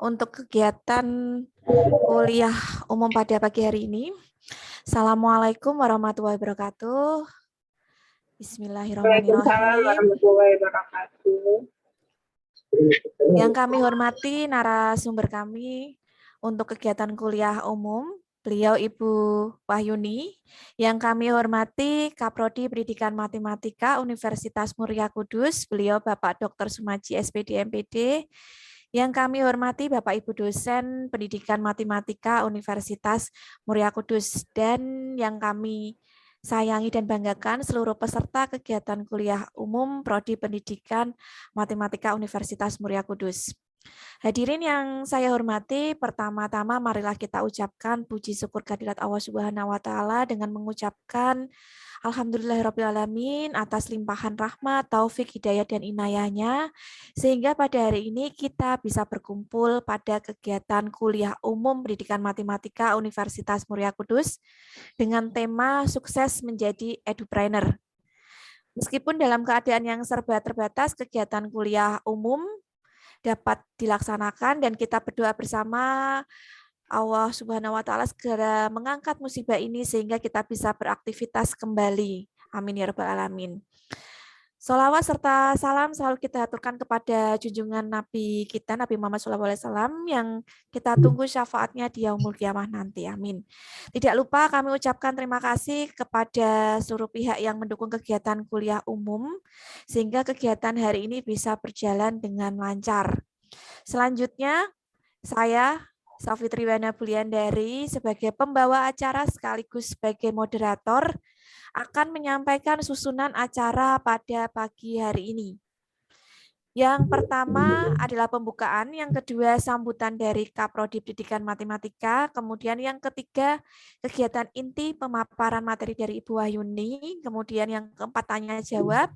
untuk kegiatan kuliah umum pada pagi hari ini. Assalamualaikum warahmatullahi wabarakatuh. Waalaikumsalam Bismillahirrahmanirrahim. warahmatullahi wabarakatuh. Yang kami hormati narasumber kami untuk kegiatan kuliah umum, beliau Ibu Wahyuni. Yang kami hormati Kaprodi Pendidikan Matematika Universitas Muria Kudus, beliau Bapak Dr. Sumaji SPD MPD. Yang kami hormati Bapak Ibu dosen Pendidikan Matematika Universitas Muria Kudus, dan yang kami sayangi dan banggakan seluruh peserta kegiatan kuliah umum Prodi Pendidikan Matematika Universitas Muria Kudus. Hadirin yang saya hormati, pertama-tama marilah kita ucapkan puji syukur kehadirat Allah Subhanahu wa taala dengan mengucapkan alhamdulillahirabbil atas limpahan rahmat, taufik, hidayah dan inayahnya, sehingga pada hari ini kita bisa berkumpul pada kegiatan kuliah umum Pendidikan Matematika Universitas Muria Kudus dengan tema sukses menjadi edupreneur. Meskipun dalam keadaan yang serba terbatas, kegiatan kuliah umum dapat dilaksanakan dan kita berdoa bersama Allah Subhanahu wa taala segera mengangkat musibah ini sehingga kita bisa beraktivitas kembali. Amin ya rabbal alamin. Sholawat serta salam selalu kita aturkan kepada junjungan Nabi kita, Nabi Muhammad SAW, yang kita tunggu syafaatnya di yaumul kiamah nanti. Amin. Tidak lupa kami ucapkan terima kasih kepada seluruh pihak yang mendukung kegiatan kuliah umum, sehingga kegiatan hari ini bisa berjalan dengan lancar. Selanjutnya, saya Safitri Wana Buliandari sebagai pembawa acara sekaligus sebagai moderator akan menyampaikan susunan acara pada pagi hari ini. Yang pertama adalah pembukaan, yang kedua sambutan dari Kaprodi Pendidikan Matematika, kemudian yang ketiga kegiatan inti pemaparan materi dari Ibu Wahyuni, kemudian yang keempat tanya jawab,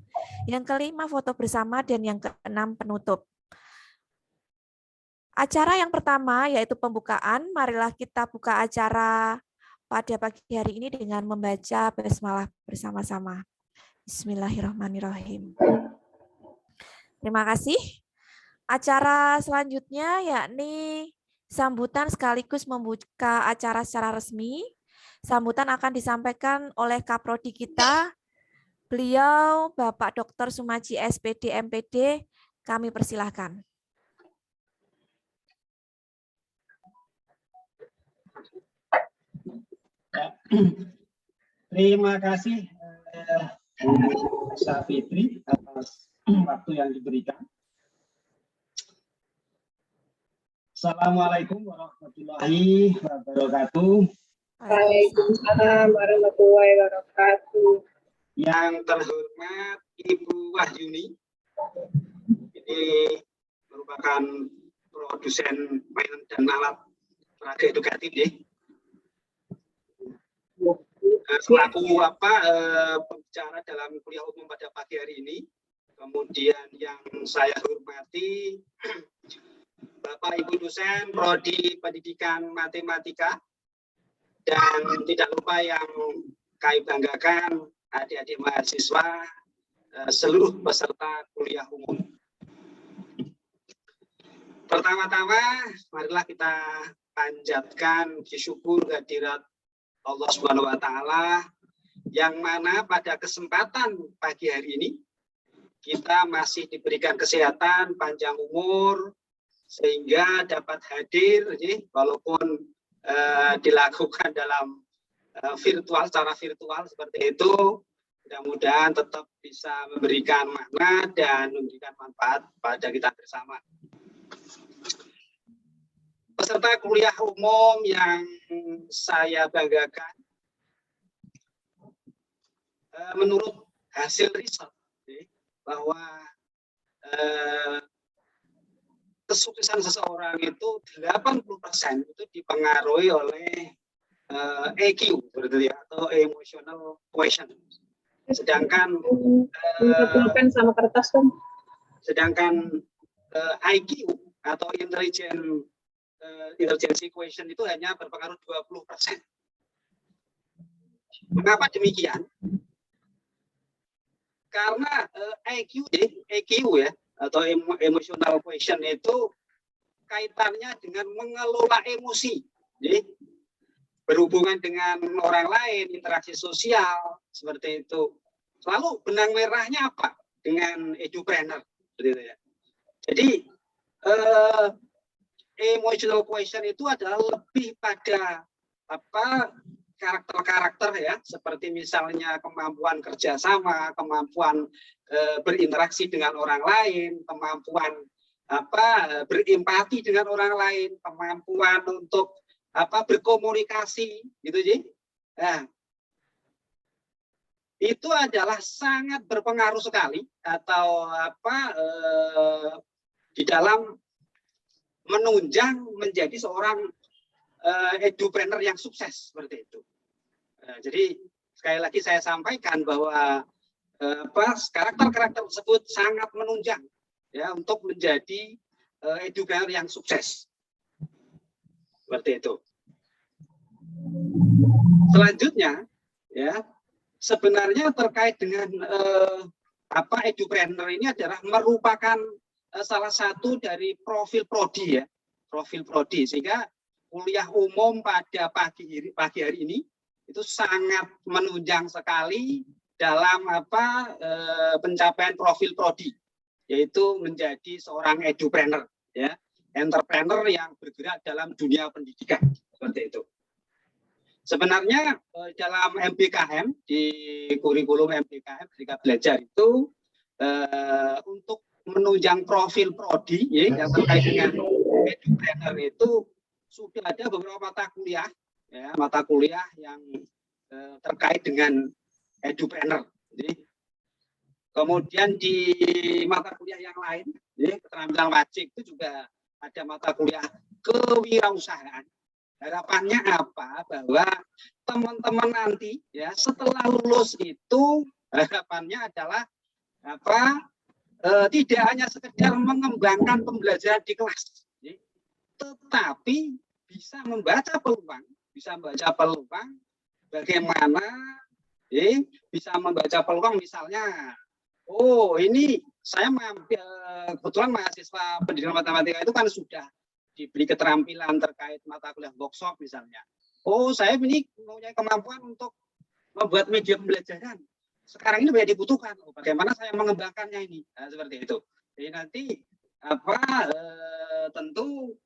yang kelima foto bersama, dan yang keenam penutup. Acara yang pertama yaitu pembukaan. Marilah kita buka acara pada pagi hari ini dengan membaca basmalah bersama-sama. Bismillahirrahmanirrahim. Terima kasih. Acara selanjutnya yakni sambutan sekaligus membuka acara secara resmi. Sambutan akan disampaikan oleh Kaprodi kita, beliau Bapak Dr. Sumaji SPD MPD. Kami persilahkan. Terima kasih Safitri atas waktu yang diberikan. Assalamualaikum warahmatullahi wabarakatuh. Waalaikumsalam warahmatullahi wabarakatuh. Yang terhormat Ibu Wahyuni, ini merupakan produsen mainan dan alat peraga edukatif ya. Selaku pembicara dalam kuliah umum pada pagi hari ini. Kemudian yang saya hormati Bapak Ibu dosen Prodi Pendidikan Matematika, dan tidak lupa yang kami banggakan adik-adik mahasiswa, seluruh peserta kuliah umum. Pertama-tama marilah kita panjatkan syukur kehadirat Allah Subhanahu wa taala, yang mana pada kesempatan pagi hari ini kita masih diberikan kesehatan, panjang umur, sehingga dapat hadir walaupun dilakukan dalam secara virtual seperti itu. Mudah-mudahan tetap bisa memberikan makna dan memberikan manfaat pada kita bersama. Peserta kuliah umum yang saya banggakan, menurut hasil riset bahwa kesuksesan seseorang itu 80% itu dipengaruhi oleh EQ atau emotional quotient. Sedangkan sama kertas kan. Sedangkan IQ atau intelligence quotient itu hanya berpengaruh 20%. Mengapa demikian? Karena EQ ya, atau emotional quotient itu kaitannya dengan mengelola emosi, jadi berhubungan dengan orang lain, interaksi sosial seperti itu. Lalu benang merahnya apa dengan edupreneur, seperti itu ya. Jadi emotional quotient itu adalah lebih pada karakter-karakter ya, seperti misalnya kemampuan kerjasama, kemampuan berinteraksi dengan orang lain, kemampuan berempati dengan orang lain, kemampuan untuk berkomunikasi, gitu sih. Nah, itu adalah sangat berpengaruh sekali atau di dalam menunjang menjadi seorang edupreneur yang sukses seperti itu. Jadi sekali lagi saya sampaikan bahwa karakter-karakter tersebut sangat menunjang ya untuk menjadi edupreneur yang sukses. Seperti itu. Selanjutnya ya, sebenarnya terkait dengan edupreneur ini adalah merupakan salah satu dari profil prodi ya, profil prodi, sehingga kuliah umum pada pagi hari ini itu sangat menunjang sekali dalam pencapaian profil prodi, yaitu menjadi seorang edupreneur ya, entrepreneur yang bergerak dalam dunia pendidikan seperti itu. Sebenarnya dalam MBKM, di kurikulum MBKM Merdeka Belajar itu untuk menunjang profil prodi ya, yang terkait dengan edupreneur itu sudah ada beberapa mata kuliah ya, mata kuliah yang terkait dengan edupreneur. Jadi, kemudian di mata kuliah yang lain, ya, keterampilan wajib itu juga ada mata kuliah kewirausahaan. Harapannya apa? Bahwa teman-teman nanti ya setelah lulus itu harapannya adalah tidak hanya sekedar mengembangkan pembelajaran di kelas, ya, tetapi bisa membaca peluang, bagaimana ya, bisa membaca peluang misalnya, oh ini saya kebetulan mahasiswa pendidikan matematika itu kan sudah diberi keterampilan terkait mata kuliah workshop misalnya. Oh, saya ini mempunyai kemampuan untuk membuat media pembelajaran. Sekarang ini banyak dibutuhkan. Oh, bagaimana saya mengembangkannya ini? Nah, seperti itu. Jadi nanti tentu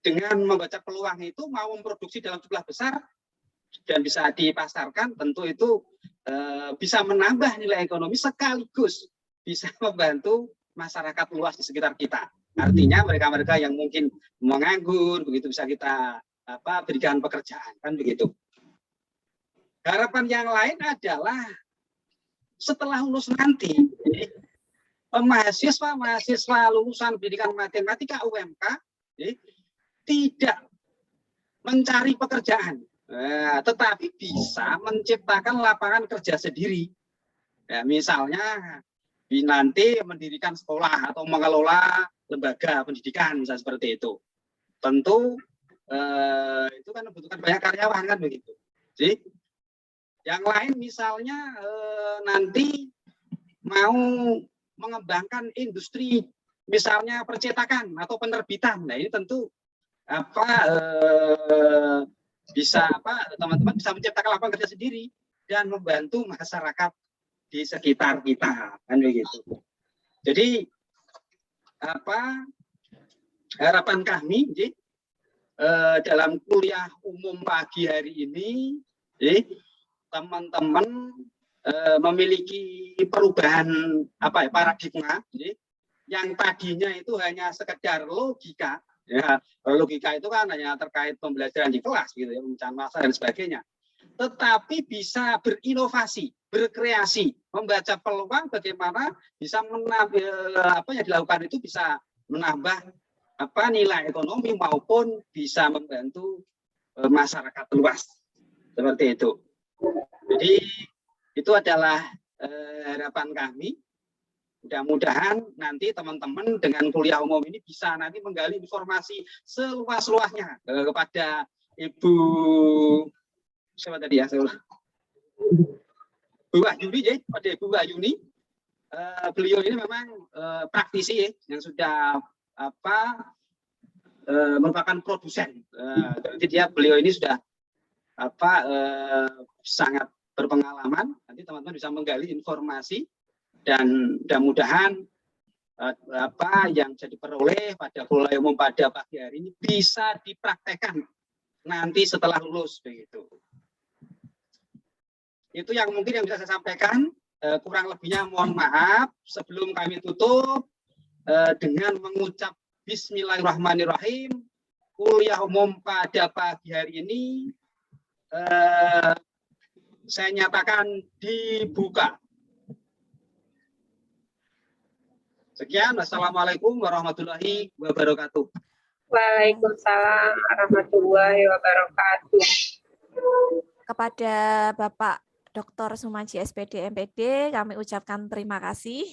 dengan membaca peluang itu mau memproduksi dalam jumlah besar dan bisa dipasarkan, tentu itu bisa menambah nilai ekonomi sekaligus bisa membantu masyarakat luas di sekitar kita. Artinya mereka-mereka yang mungkin menganggur, begitu bisa kita berikan pekerjaan, kan begitu. Harapan yang lain adalah setelah lulus nanti, mahasiswa lulusan pendidikan matematika UMK tidak mencari pekerjaan, tetapi bisa menciptakan lapangan kerja sendiri. Ya, misalnya nanti mendirikan sekolah atau mengelola lembaga pendidikan, misalnya seperti itu. Tentu itu kan membutuhkan banyak karyawan, kan begitu. Jadi yang lain misalnya nanti mau mengembangkan industri, misalnya percetakan atau penerbitan. Nah ini tentu bisa teman-teman bisa menciptakan lapangan kerja sendiri dan membantu masyarakat di sekitar kita, kan begitu. Jadi harapan kami dalam kuliah umum pagi hari ini, teman-teman memiliki perubahan paradigma, yang tadinya itu hanya sekedar logika. Ya, logika itu kan hanya terkait pembelajaran di kelas, gitu ya, pemecahan masalah dan sebagainya. Tetapi bisa berinovasi, berkreasi, membaca peluang bagaimana bisa menambah yang dilakukan itu bisa menambah nilai ekonomi maupun bisa membantu masyarakat luas, seperti itu. Jadi itu adalah harapan kami. Mudah-mudahan nanti teman-teman dengan kuliah umum ini bisa nanti menggali informasi seluas-luasnya kepada Ibu siapa tadi ya, Bu Wahyuni, ya, pada Ibu Wahyuni. Beliau ini memang praktisi ya, yang sudah merupakan produsen. Jadi beliau ini sudah sangat berpengalaman. Nanti teman-teman bisa menggali informasi dan mudah-mudahan apa yang jadi peroleh pada kuliah umum pada pagi hari ini bisa dipraktekkan nanti setelah lulus begitu. Itu yang mungkin yang bisa saya sampaikan. Kurang lebihnya mohon maaf. Sebelum kami tutup dengan mengucap Bismillahirrahmanirrahim, kuliah umum pada pagi hari ini saya nyatakan dibuka. Sekian, Assalamualaikum warahmatullahi wabarakatuh. Waalaikumsalam warahmatullahi wabarakatuh. Kepada Bapak Dr. Sumanji SPD MPD, kami ucapkan terima kasih.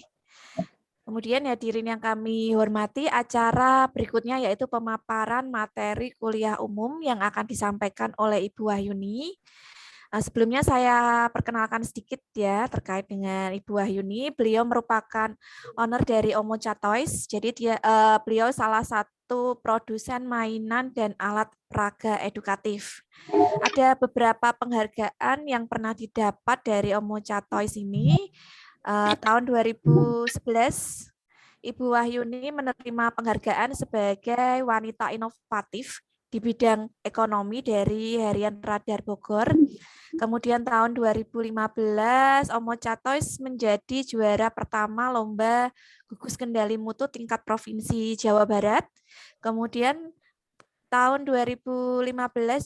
Kemudian hadirin yang kami hormati, acara berikutnya yaitu pemaparan materi kuliah umum yang akan disampaikan oleh Ibu Wahyuni. Sebelumnya saya perkenalkan sedikit ya terkait dengan Ibu Wahyuni. Beliau merupakan owner dari Omocha Toys. Jadi beliau salah satu produsen mainan dan alat peraga edukatif. Ada beberapa penghargaan yang pernah didapat dari Omocha Toys ini. Tahun 2011 Ibu Wahyuni menerima penghargaan sebagai wanita inovatif di bidang ekonomi dari Harian Radar Bogor. Kemudian tahun 2015 Omocha Toys menjadi juara pertama lomba gugus kendali mutu tingkat provinsi Jawa Barat. Kemudian tahun 2015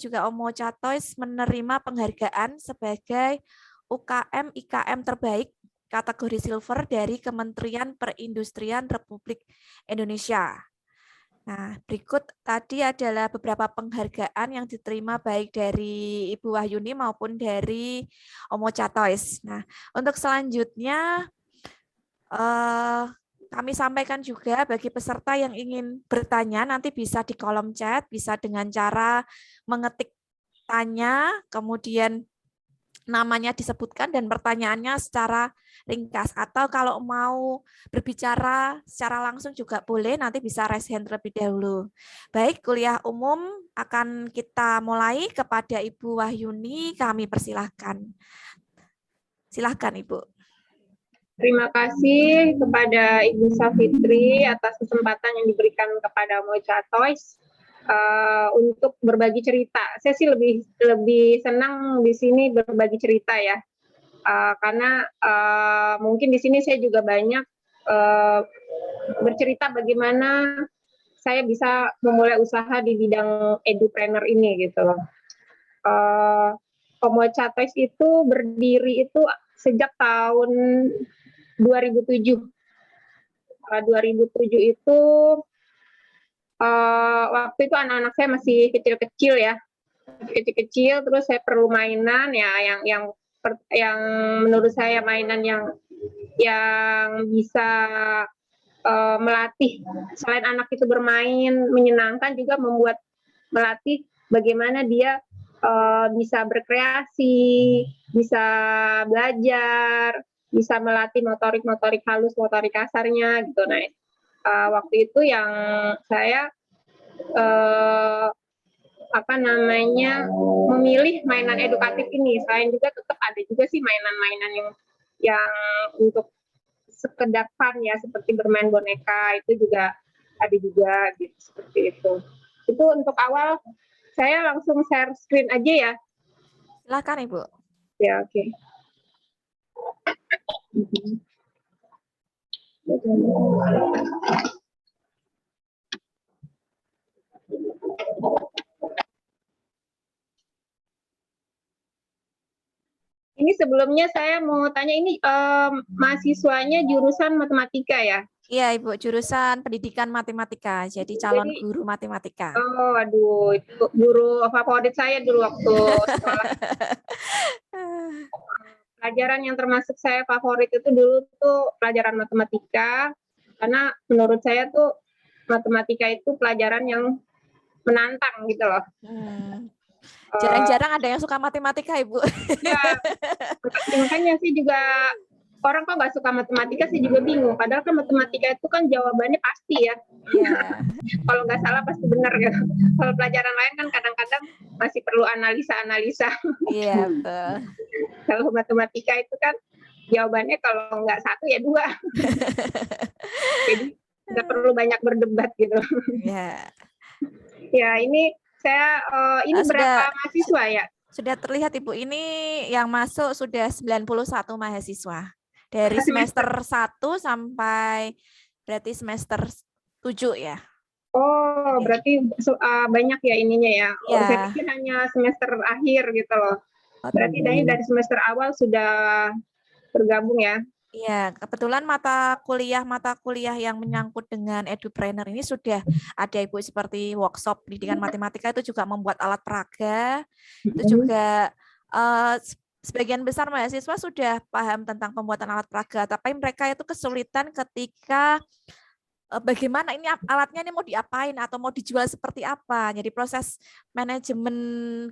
juga Omocha Toys menerima penghargaan sebagai UKM IKM terbaik kategori silver dari Kementerian Perindustrian Republik Indonesia. Nah, berikut tadi adalah beberapa penghargaan yang diterima baik dari Ibu Wahyuni maupun dari Omocha Toys. Nah, untuk selanjutnya kami sampaikan juga bagi peserta yang ingin bertanya nanti bisa di kolom chat, bisa dengan cara mengetik tanya, kemudian namanya disebutkan dan pertanyaannya secara ringkas, atau kalau mau berbicara secara langsung juga boleh, nanti bisa raise hand terlebih dahulu. Baik, kuliah umum akan kita mulai. Kepada Ibu Wahyuni kami persilahkan. Silahkan Ibu. Terima kasih kepada Ibu Safitri atas kesempatan yang diberikan kepada Omocha Toys untuk berbagi cerita. Saya sih lebih senang di sini berbagi cerita ya, karena mungkin di sini saya juga banyak bercerita bagaimana saya bisa memulai usaha di bidang edupreneur ini gitu loh. Omocha Toys itu berdiri itu sejak tahun 2007. 2007 itu waktu itu anak-anak saya masih kecil-kecil ya, kecil-kecil. Terus saya perlu mainan ya yang menurut saya mainan yang bisa melatih, selain anak itu bermain menyenangkan, juga melatih bagaimana dia bisa berkreasi, bisa belajar, bisa melatih motorik halus, motorik kasarnya gitu. Nah, waktu itu yang saya memilih mainan edukatif ini. Selain juga tetap ada juga sih mainan-mainan yang untuk sekedar fun ya, seperti bermain boneka, itu juga ada juga gitu, seperti itu. Itu untuk awal. Saya langsung share screen aja ya. Silakan Ibu. Ya, oke. Ini sebelumnya saya mau tanya, ini mahasiswanya jurusan matematika ya? Iya Ibu, jurusan pendidikan matematika, jadi calon guru matematika. Oh, aduh, itu guru favorit saya dulu waktu sekolah. Pelajaran yang termasuk saya favorit itu dulu tuh pelajaran matematika, karena menurut saya tuh matematika itu pelajaran yang menantang gitu loh. Jarang-jarang ada yang suka matematika, Ibu. Ya, makanya sih juga orang kok nggak suka matematika, saya juga bingung. Padahal kan matematika itu kan jawabannya pasti ya. Iya. Kalau nggak salah pasti benar gitu. Kalau pelajaran lain kan kadang-kadang masih perlu analisa-analisa. Iya, betul. Kalau matematika itu kan jawabannya kalau nggak satu ya dua. Jadi nggak perlu banyak berdebat gitu. Iya. Ya ini saya ini berapa Sudah mahasiswa ya? sudah terlihat Ibu, ini yang masuk sudah 91 mahasiswa. Dari semester 1 sampai berarti semester 7 ya. Oh, berarti banyak ya ininya ya. Oh, Ya. saya pikir hanya semester akhir gitu loh. Berarti dari semester awal sudah bergabung ya. Iya, kebetulan mata kuliah yang menyangkut dengan edupreneur ini sudah ada Ibu, seperti workshop pendidikan matematika itu juga membuat alat peraga. Itu juga sebagian besar mahasiswa sudah paham tentang pembuatan alat peraga, tapi mereka itu kesulitan ketika bagaimana ini alatnya ini mau diapain atau mau dijual seperti apa. Jadi proses manajemen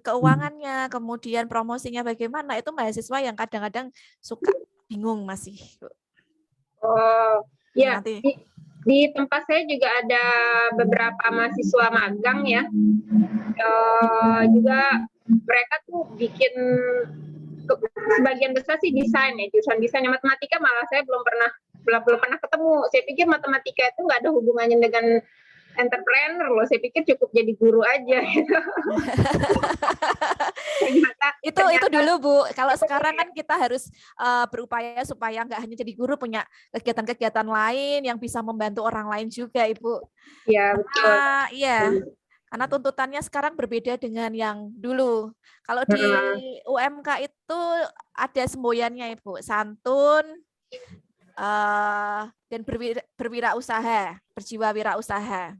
keuangannya, kemudian promosinya bagaimana, itu mahasiswa yang kadang-kadang suka bingung masih. Oh, ya. Nanti. Di tempat saya juga ada beberapa mahasiswa magang ya. Juga mereka tuh bikin sebagian besar sih desain ya, jurusan desain. Matematika malah saya belum pernah ketemu. Saya pikir matematika itu nggak ada hubungannya dengan entrepreneur loh. Saya pikir cukup jadi guru aja. Gitu. Itu dulu Bu. Kalau sekarang kan kita harus berupaya supaya nggak hanya jadi guru, punya kegiatan-kegiatan lain yang bisa membantu orang lain juga, Ibu. Iya, betul. Iya. Karena tuntutannya sekarang berbeda dengan yang dulu. Kalau di UMK itu ada semboyannya, Ibu, santun dan berwirausaha, berjiwa wirausaha.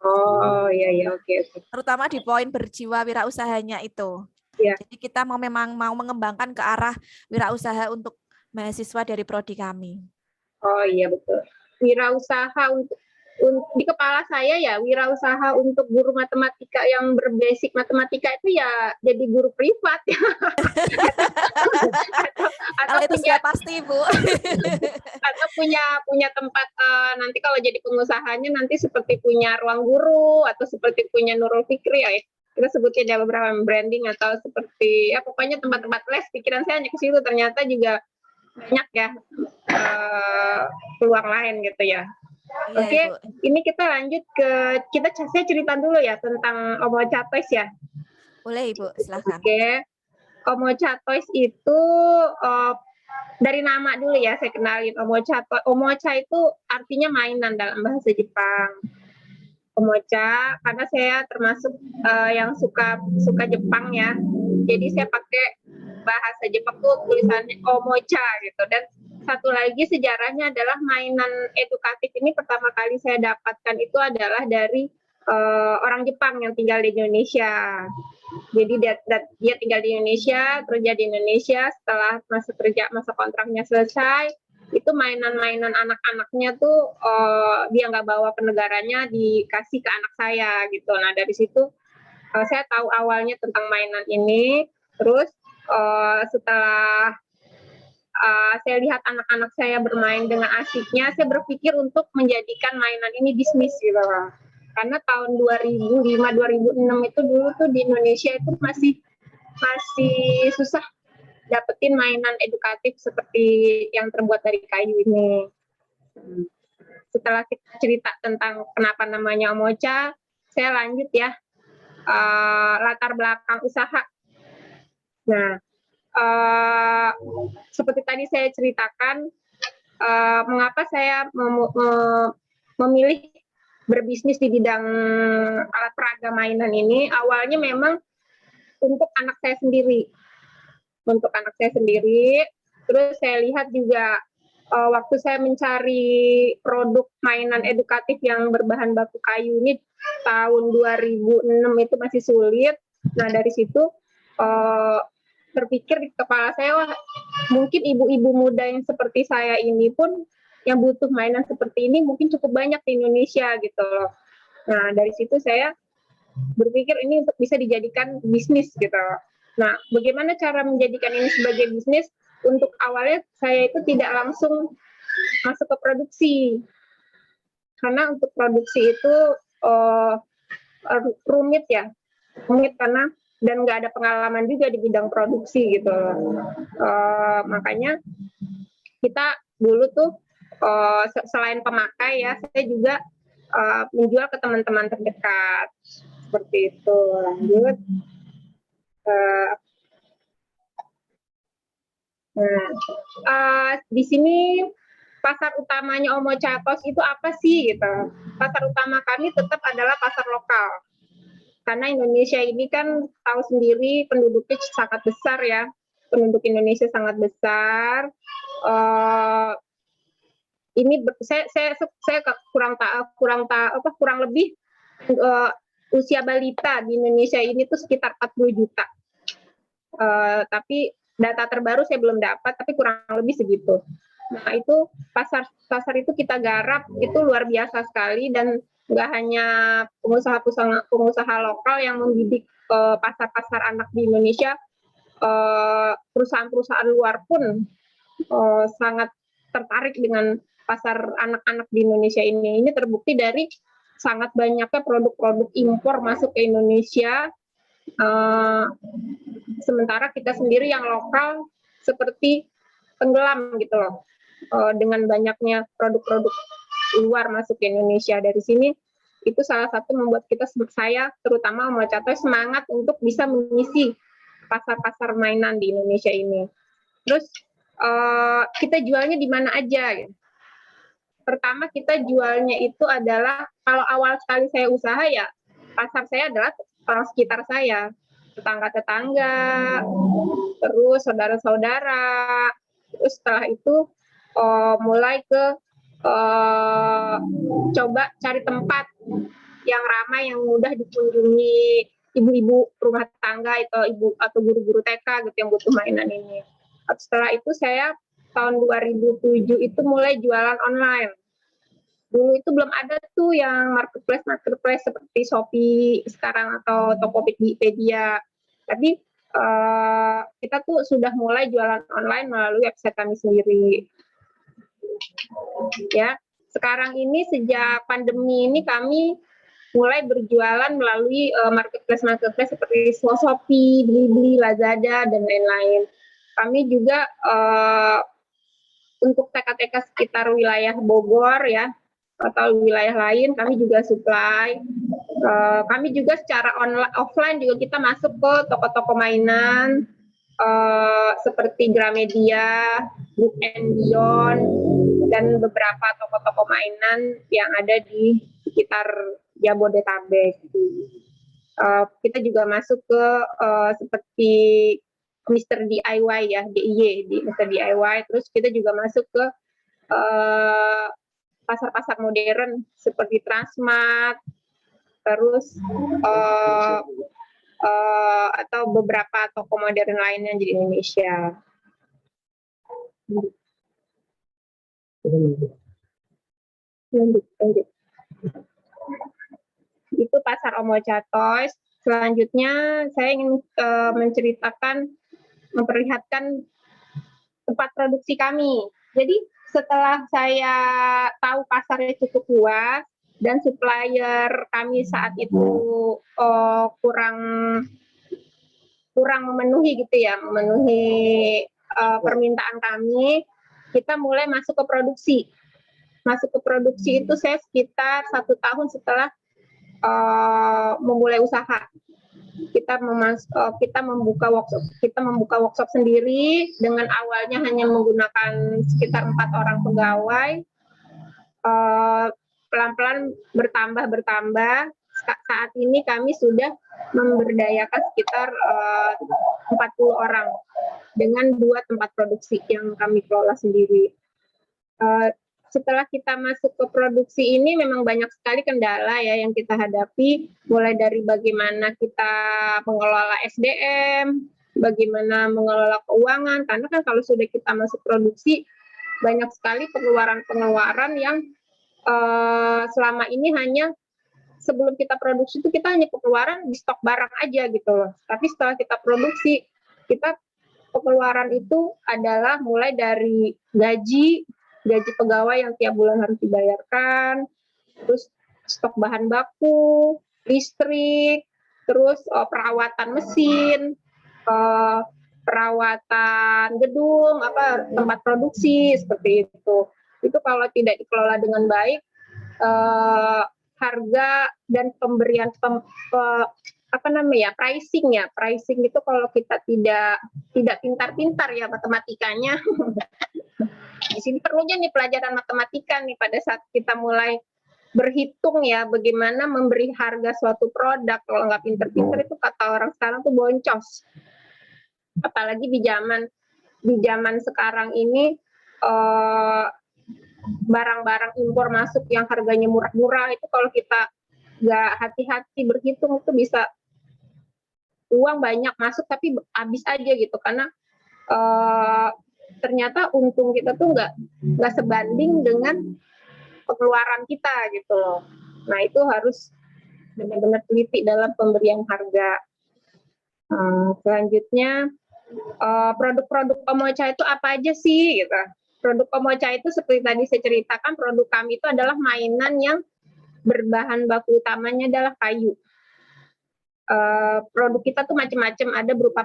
Oh iya, oke. Terutama di poin berjiwa wirausahanya itu. Ya. Jadi kita memang mau mengembangkan ke arah wirausaha untuk mahasiswa dari prodi kami. Oh iya betul. Wirausaha untuk di kepala saya ya, wirausaha untuk guru matematika yang berbasic matematika itu ya jadi guru privat. Kalau itu sudah pasti, Bu. Atau punya tempat nanti kalau jadi pengusahanya nanti seperti punya ruang guru atau seperti punya Nurul Fikri ya. Kita sebutnya ada beberapa branding atau seperti ya pokoknya tempat-tempat les. Pikiran saya hanya ke situ, ternyata juga banyak ya peluang lain gitu ya. Iya, Oke, Ibu. Ini kita lanjut saya cerita dulu ya tentang Omocha Toys ya. Boleh Ibu, silakan. Oke. Omocha Toys itu dari nama dulu ya saya kenalin. Omocha itu artinya mainan dalam bahasa Jepang. Omocha karena saya termasuk yang suka Jepang ya. Jadi saya pakai bahasa Jepang tuh tulisannya Omocha gitu. Dan satu lagi sejarahnya adalah mainan edukatif ini pertama kali saya dapatkan itu adalah dari orang Jepang yang tinggal di Indonesia. Jadi dia tinggal di Indonesia, kerja di Indonesia, setelah masa kontraknya selesai, itu mainan-mainan anak-anaknya tuh dia nggak bawa ke negaranya, dikasih ke anak saya gitu. Nah dari situ saya tahu awalnya tentang mainan ini, terus setelah saya lihat anak-anak saya bermain dengan asiknya, saya berpikir untuk menjadikan mainan ini bisnis gitu. Karena tahun 2005-2006 itu dulu tuh di Indonesia itu masih susah dapetin mainan edukatif seperti yang terbuat dari kayu ini. Setelah kita cerita tentang kenapa namanya Omocha, saya lanjut ya latar belakang usaha. Nah, seperti tadi saya ceritakan, mengapa saya memilih berbisnis di bidang alat peraga mainan ini. Awalnya memang untuk anak saya sendiri. Terus saya lihat juga waktu saya mencari produk mainan edukatif yang berbahan baku kayu ini tahun 2006 itu masih sulit. Nah dari situ terpikir di kepala saya, wah mungkin ibu-ibu muda yang seperti saya ini pun yang butuh mainan seperti ini mungkin cukup banyak di Indonesia gitu loh. Nah dari situ saya berpikir ini untuk bisa dijadikan bisnis gitu. Nah bagaimana cara menjadikan ini sebagai bisnis? untuk awalnya saya itu tidak langsung masuk ke produksi, karena untuk produksi itu rumit karena dan nggak ada pengalaman juga di bidang produksi gitu. Makanya kita dulu tuh selain pemakai ya, saya juga menjual ke teman-teman terdekat seperti itu. Lanjut. Di sini pasar utamanya Omochatos itu apa sih gitu? Pasar utama kami tetap adalah pasar lokal. Karena Indonesia ini kan tahu sendiri penduduknya sangat besar ya. Penduduk Indonesia sangat besar. Ini saya kurang lebih usia balita di Indonesia ini tuh sekitar 40 juta. Tapi data terbaru saya belum dapat, tapi kurang lebih segitu. Nah itu pasar itu kita garap itu luar biasa sekali, dan nggak hanya pengusaha lokal yang membidik pasar-pasar anak di Indonesia, perusahaan-perusahaan luar pun sangat tertarik dengan pasar anak-anak di Indonesia ini. Ini terbukti dari sangat banyaknya produk-produk impor masuk ke Indonesia. Sementara kita sendiri yang lokal seperti tenggelam gitu loh, dengan banyaknya produk-produk luar masuk ke Indonesia. Dari sini itu salah satu membuat saya terutama Omochatos semangat untuk bisa mengisi pasar-pasar mainan di Indonesia ini. Terus kita jualnya di mana aja gitu. Pertama kita jualnya itu adalah, kalau awal sekali saya usaha ya pasar saya adalah orang sekitar saya, tetangga-tetangga, terus saudara-saudara. Terus setelah itu mulai ke coba cari tempat yang ramai, yang mudah dikunjungi ibu-ibu rumah tangga atau guru-guru TK gitu yang butuh mainan ini. Setelah itu saya tahun 2007 itu mulai jualan online. Dulu itu belum ada tuh yang marketplace seperti Shopee sekarang atau Tokopedia. Tapi kita tuh sudah mulai jualan online melalui website kami sendiri. Ya, sekarang ini sejak pandemi ini kami mulai berjualan melalui marketplace seperti Shopee, Blibli, Lazada, dan lain-lain. Kami juga untuk TK-TK sekitar wilayah Bogor ya, atau wilayah lain kami juga supply. Kami juga secara offline juga kita masuk ke toko-toko mainan seperti Gramedia, Book and Beyond, dan beberapa toko-toko mainan yang ada di sekitar Jabodetabek. Kita juga masuk ke seperti Mr. DIY ya, DIY, di Mr. DIY. Terus kita juga masuk ke pasar-pasar modern seperti Transmart, terus atau beberapa toko modern lainnya di Indonesia. Lanjut. Itu pasar Omochatos. Selanjutnya saya ingin memperlihatkan tempat produksi kami. Jadi setelah saya tahu pasarnya cukup luas dan supplier kami saat itu kurang memenuhi gitu ya, memenuhi permintaan kami, kita mulai masuk ke produksi. Masuk ke produksi itu saya sekitar 1 tahun setelah memulai usaha. Kita membuka workshop sendiri dengan awalnya hanya menggunakan sekitar 4 orang pegawai. Pelan-pelan bertambah. Saat ini kami sudah memberdayakan sekitar 40 orang dengan 2 tempat produksi yang kami kelola sendiri. Setelah kita masuk ke produksi ini memang banyak sekali kendala ya yang kita hadapi, mulai dari bagaimana kita mengelola SDM, bagaimana mengelola keuangan, karena kan kalau sudah kita masuk produksi banyak sekali pengeluaran yang selama ini hanya sebelum kita produksi itu kita hanya pengeluaran di stok barang aja gitu loh. Tapi setelah kita produksi, kita pengeluaran itu adalah mulai dari gaji pegawai yang tiap bulan harus dibayarkan, terus stok bahan baku, listrik, terus perawatan mesin, perawatan gedung, tempat produksi seperti itu. Itu kalau tidak dikelola dengan baik, harga dan pemberian pricing itu kalau kita tidak pintar-pintar ya matematikanya. Di sini perlunya nih pelajaran matematika nih pada saat kita mulai berhitung ya bagaimana memberi harga suatu produk. Kalau nggak pintar-pintar itu kata orang sekarang tuh boncos. Apalagi di zaman sekarang ini barang-barang impor masuk yang harganya murah-murah itu kalau kita nggak hati-hati berhitung itu bisa uang banyak masuk tapi habis aja gitu karena ternyata untung kita tuh nggak sebanding dengan pengeluaran kita gitu loh. Nah itu harus benar-benar teliti dalam pemberian harga. Selanjutnya produk-produk Omocha itu apa aja sih gitu. Produk Omocha itu seperti tadi saya ceritakan, produk kami itu adalah mainan yang berbahan baku utamanya adalah kayu. Produk kita tuh macam-macam, ada berupa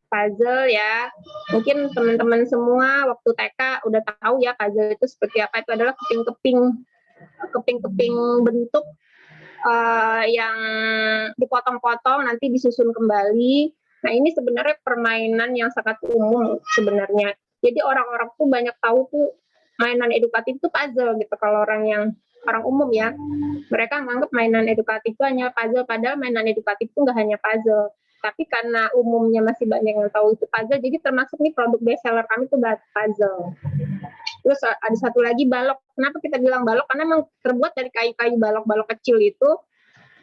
puzzle ya. Mungkin teman-teman semua waktu TK udah tahu ya puzzle itu seperti apa. Itu adalah keping-keping bentuk yang dipotong-potong nanti disusun kembali. Nah ini sebenarnya permainan yang sangat umum sebenarnya. Jadi orang-orang tuh banyak tahu tuh mainan edukatif itu puzzle gitu. Kalau orang umum ya, mereka menganggap mainan edukatif itu hanya puzzle, padahal mainan edukatif itu nggak hanya puzzle. Tapi karena umumnya masih banyak yang tahu itu puzzle, jadi termasuk nih produk best seller kami itu puzzle. Terus ada satu lagi balok. Kenapa kita bilang balok? Karena memang terbuat dari kayu-kayu balok-balok kecil itu.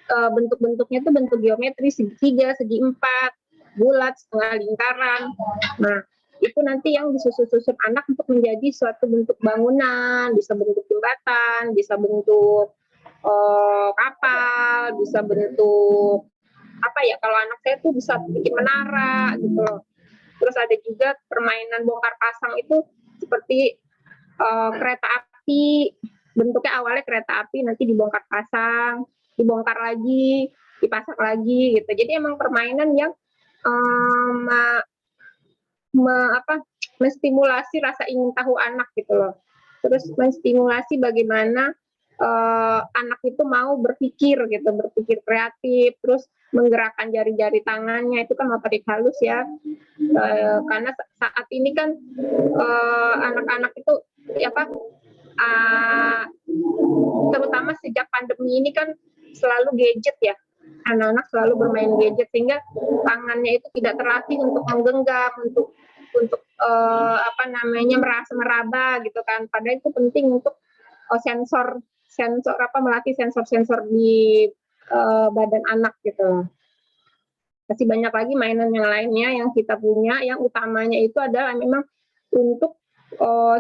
Bentuk-bentuknya itu bentuk geometri, segi 3, segi 4, bulat, setengah lingkaran. Nah, itu nanti yang disusun-susun anak untuk menjadi suatu bentuk bangunan, bisa bentuk jembatan, bisa bentuk kapal, bisa bentuk kalau anak saya tuh bisa bikin menara gitu loh. Terus ada juga permainan bongkar pasang itu seperti kereta api, bentuknya awalnya kereta api, nanti dibongkar pasang, dibongkar lagi, dipasang lagi gitu. Jadi emang permainan yang menstimulasi rasa ingin tahu anak gitu loh. Terus menstimulasi bagaimana anak itu mau berpikir gitu, berpikir kreatif, terus menggerakkan jari-jari tangannya, itu kan motorik halus ya. Karena saat ini kan anak-anak itu terutama sejak pandemi ini kan selalu gadget ya. Anak-anak selalu bermain gadget sehingga tangannya itu tidak terlatih untuk menggenggam, untuk meraba gitu kan. Padahal itu penting untuk melatih sensor-sensor di badan anak gitu. Masih banyak lagi mainan yang lainnya yang kita punya, yang utamanya itu adalah memang untuk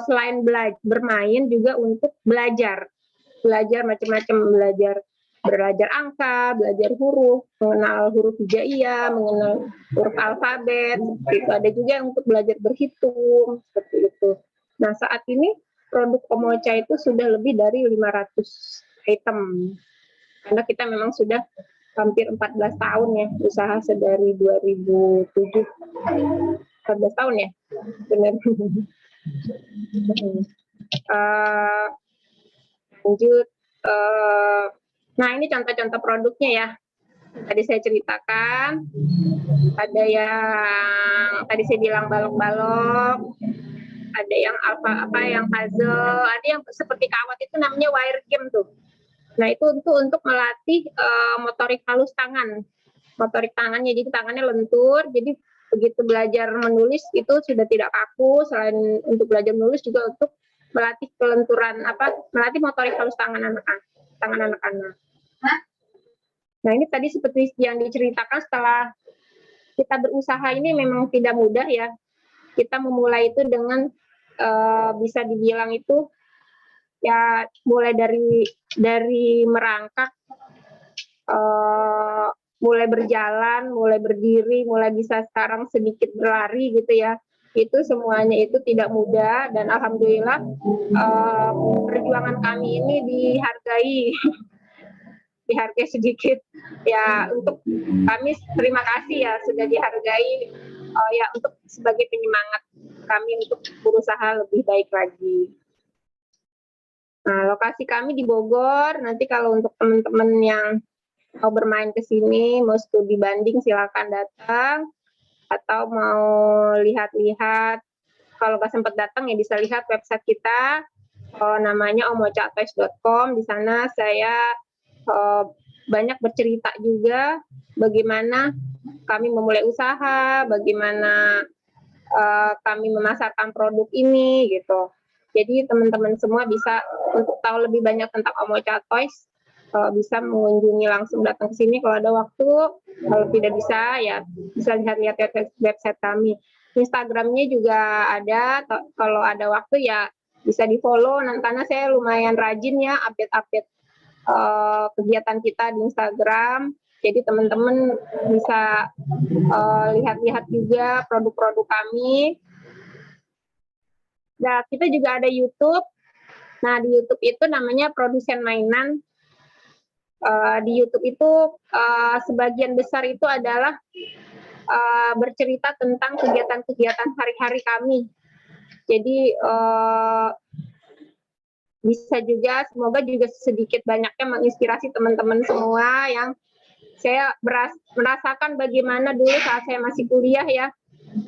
selain bermain juga untuk belajar macam-macam, belajar angka, belajar huruf, mengenal huruf hijaiyah, mengenal huruf alfabet, itu ada juga yang untuk belajar berhitung seperti itu. Nah saat ini produk Omocha itu sudah lebih dari 500 item karena kita memang sudah hampir 14 tahun ya usaha sedari 2007. 14 tahun ya benar. Lanjut. Nah ini contoh-contoh produknya ya. Tadi saya ceritakan, ada yang tadi saya bilang balok-balok, ada yang yang puzzle, ada yang seperti kawat itu namanya wire game tuh. Nah itu untuk melatih motorik halus tangan, motorik tangannya, jadi tangannya lentur, jadi begitu belajar menulis itu sudah tidak kaku. Selain untuk belajar menulis juga untuk melatih kelenturan melatih motorik halus tangan anak-anak. Nah ini tadi seperti yang diceritakan, setelah kita berusaha ini memang tidak mudah ya. Kita memulai itu dengan bisa dibilang itu ya mulai dari merangkak mulai berjalan, mulai berdiri, mulai bisa sekarang sedikit berlari gitu ya. Itu semuanya itu tidak mudah dan alhamdulillah perjuangan kami ini dihargai dihargai sedikit ya. Untuk kami terima kasih ya sudah dihargai ya, untuk sebagai penyemangat kami untuk berusaha lebih baik lagi. Nah, lokasi kami di Bogor. Nanti kalau untuk teman-teman yang mau bermain ke sini, mau studi banding, silakan datang. Atau mau lihat-lihat, kalau nggak sempat datang ya bisa lihat website kita, namanya omocatoys.com. Di sana saya banyak bercerita juga bagaimana kami memulai usaha, bagaimana kami memasarkan produk ini gitu. Jadi teman-teman semua bisa untuk tahu lebih banyak tentang Omocha Toys, bisa mengunjungi langsung datang ke sini kalau ada waktu. Kalau tidak bisa ya bisa lihat-lihat website kami. Instagramnya juga ada, kalau ada waktu ya bisa di follow. Karena saya lumayan rajin ya update-update kegiatan kita di Instagram. Jadi teman-teman bisa lihat-lihat juga produk-produk kami. Nah, kita juga ada YouTube. Nah, di YouTube itu namanya Produsen Mainan. Di YouTube itu sebagian besar itu adalah bercerita tentang kegiatan-kegiatan hari-hari kami. Jadi bisa juga, semoga juga sedikit banyaknya menginspirasi teman-teman semua yang saya merasakan bagaimana dulu saat saya masih kuliah ya,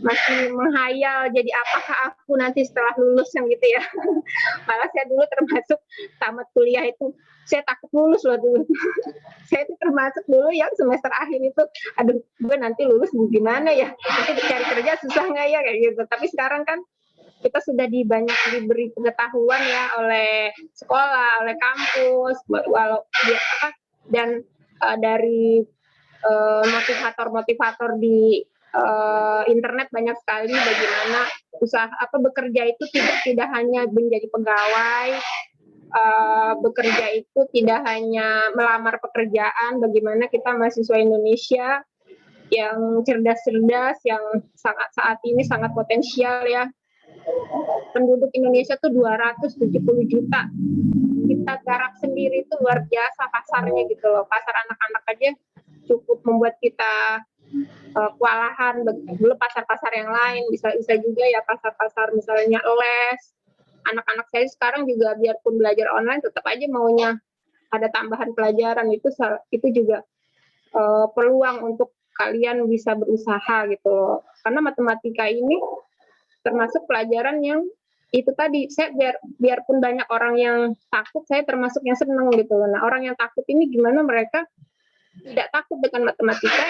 masih menghayal jadi apakah aku nanti setelah lulus yang gitu ya. Malah saya dulu termasuk tamat kuliah itu saya takut lulus loh dulu. Saya itu termasuk dulu yang semester akhir itu, aduh gue nanti lulus gimana ya, nanti cari kerja susah nggak ya kayak gitu. Tapi sekarang kan kita sudah diberi pengetahuan ya oleh sekolah, oleh kampus, dan dari motivator-motivator di internet banyak sekali bagaimana usaha bekerja itu tidak hanya menjadi pegawai, bekerja itu tidak hanya melamar pekerjaan, bagaimana kita mahasiswa Indonesia yang cerdas-cerdas, yang saat ini sangat potensial ya. Penduduk Indonesia tuh 270 juta. Kita garap sendiri itu luar biasa pasarnya gitu loh. Pasar anak-anak aja cukup membuat kita kewalahan. Belum pasar-pasar yang lain, bisa juga ya pasar-pasar misalnya les. Anak-anak saya sekarang juga biarpun belajar online tetap aja maunya ada tambahan pelajaran. Itu juga peluang untuk kalian bisa berusaha gitu loh. Karena matematika ini termasuk pelajaran yang itu tadi, saya biarpun banyak orang yang takut, saya termasuk yang senang gitu loh. Nah, orang yang takut ini gimana mereka tidak takut dengan matematika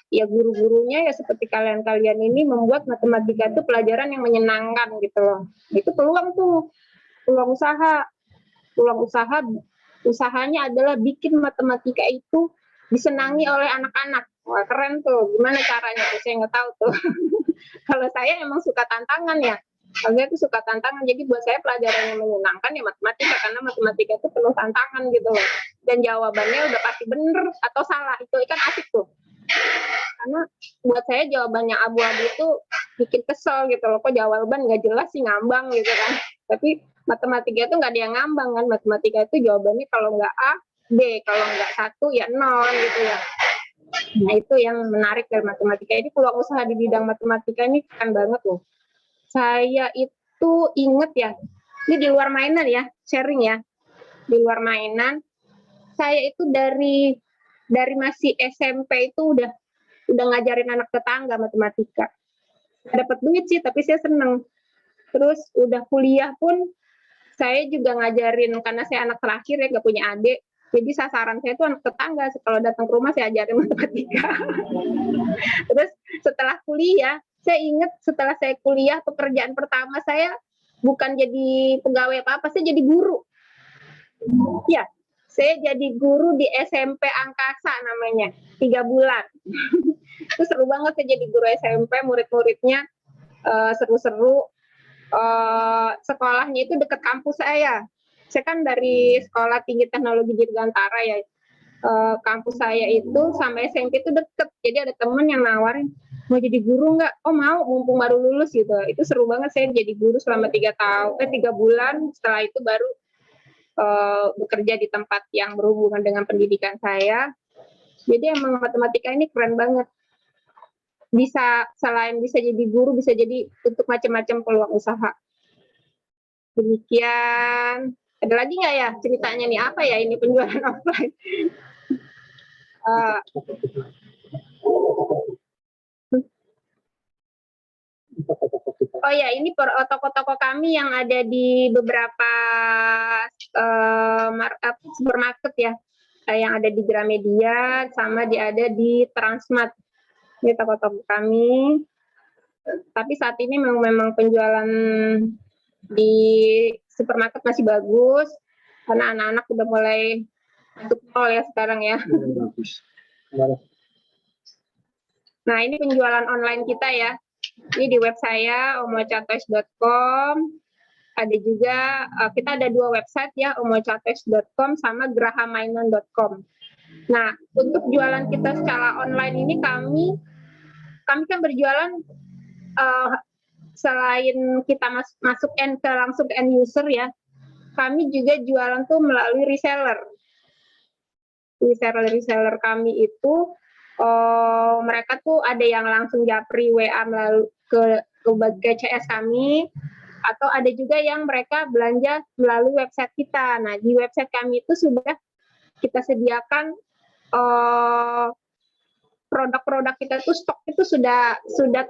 ya guru-gurunya ya seperti kalian-kalian ini membuat matematika itu pelajaran yang menyenangkan gitu loh. Itu peluang tuh, peluang usaha, usahanya adalah bikin matematika itu disenangi oleh anak-anak. Wah keren tuh, gimana caranya tuh saya nggak tahu tuh. Kalau saya emang suka tantangan ya, saya tuh suka tantangan, jadi buat saya pelajaran yang menyenangkan ya matematika, karena matematika itu penuh tantangan gitu loh. Dan jawabannya udah pasti bener atau salah, itu kan asik tuh. Karena buat saya jawabannya abu-abu itu bikin kesel gitu loh, kok jawaban nggak jelas sih, ngambang gitu kan. Tapi matematika itu nggak ada yang ngambang kan, matematika itu jawabannya kalau nggak A, B, kalau nggak 1 ya 0 gitu ya. Nah itu yang menarik dari matematika. Ini peluang usaha di bidang matematika ini keren banget loh. Saya itu inget ya, ini di luar mainan ya, sharing ya. Di luar mainan, saya itu dari masih SMP itu udah ngajarin anak tetangga matematika. Dapat duit sih, tapi saya seneng. Terus udah kuliah pun saya juga ngajarin, karena saya anak terakhir ya, gak punya adik. Jadi sasaran saya itu anak tetangga. Kalau datang ke rumah saya ajarin matematika. Terus setelah kuliah, saya ingat setelah saya kuliah, pekerjaan pertama saya bukan jadi pegawai apa-apa, saya jadi guru. Ya, saya jadi guru di SMP Angkasa namanya, 3 bulan. Itu seru banget, saya jadi guru SMP, murid-muridnya seru-seru. Sekolahnya itu dekat kampus saya. Saya kan dari Sekolah Tinggi Teknologi Dirgantara ya, kampus saya itu sama SMP itu deket, jadi ada temen yang nawarin mau jadi guru nggak? Oh mau, mumpung baru lulus gitu. Itu seru banget, saya jadi guru selama 3 bulan. Setelah itu baru bekerja di tempat yang berhubungan dengan pendidikan saya. Jadi emang matematika ini keren banget. Bisa selain bisa jadi guru, bisa jadi untuk macam-macam peluang usaha. Demikian. Ada lagi nggak ya ceritanya nih, apa ya ini penjualan offline? Oh ya, ini toko-toko kami yang ada di beberapa supermarket ya, yang ada di Gramedia, sama ada di Transmart. Ini toko-toko kami. Tapi saat ini memang penjualan di supermarket masih bagus, karena anak-anak udah mulai masuk mall ya sekarang ya. Nah, ini penjualan online kita ya. Ini di web saya omocatoys.com. Ada juga kita ada 2 website ya, omocatoys.com sama grahamainan.com. Nah, untuk jualan kita secara online ini kami kan berjualan selain kita masuk langsung ke end user ya, kami juga jualan tuh melalui reseller. Reseller kami itu mereka tuh ada yang langsung japri WA melalui ke CS kami, atau ada juga yang mereka belanja melalui website kita. Nah, di website kami itu sudah kita sediakan produk-produk kita tuh, stok itu sudah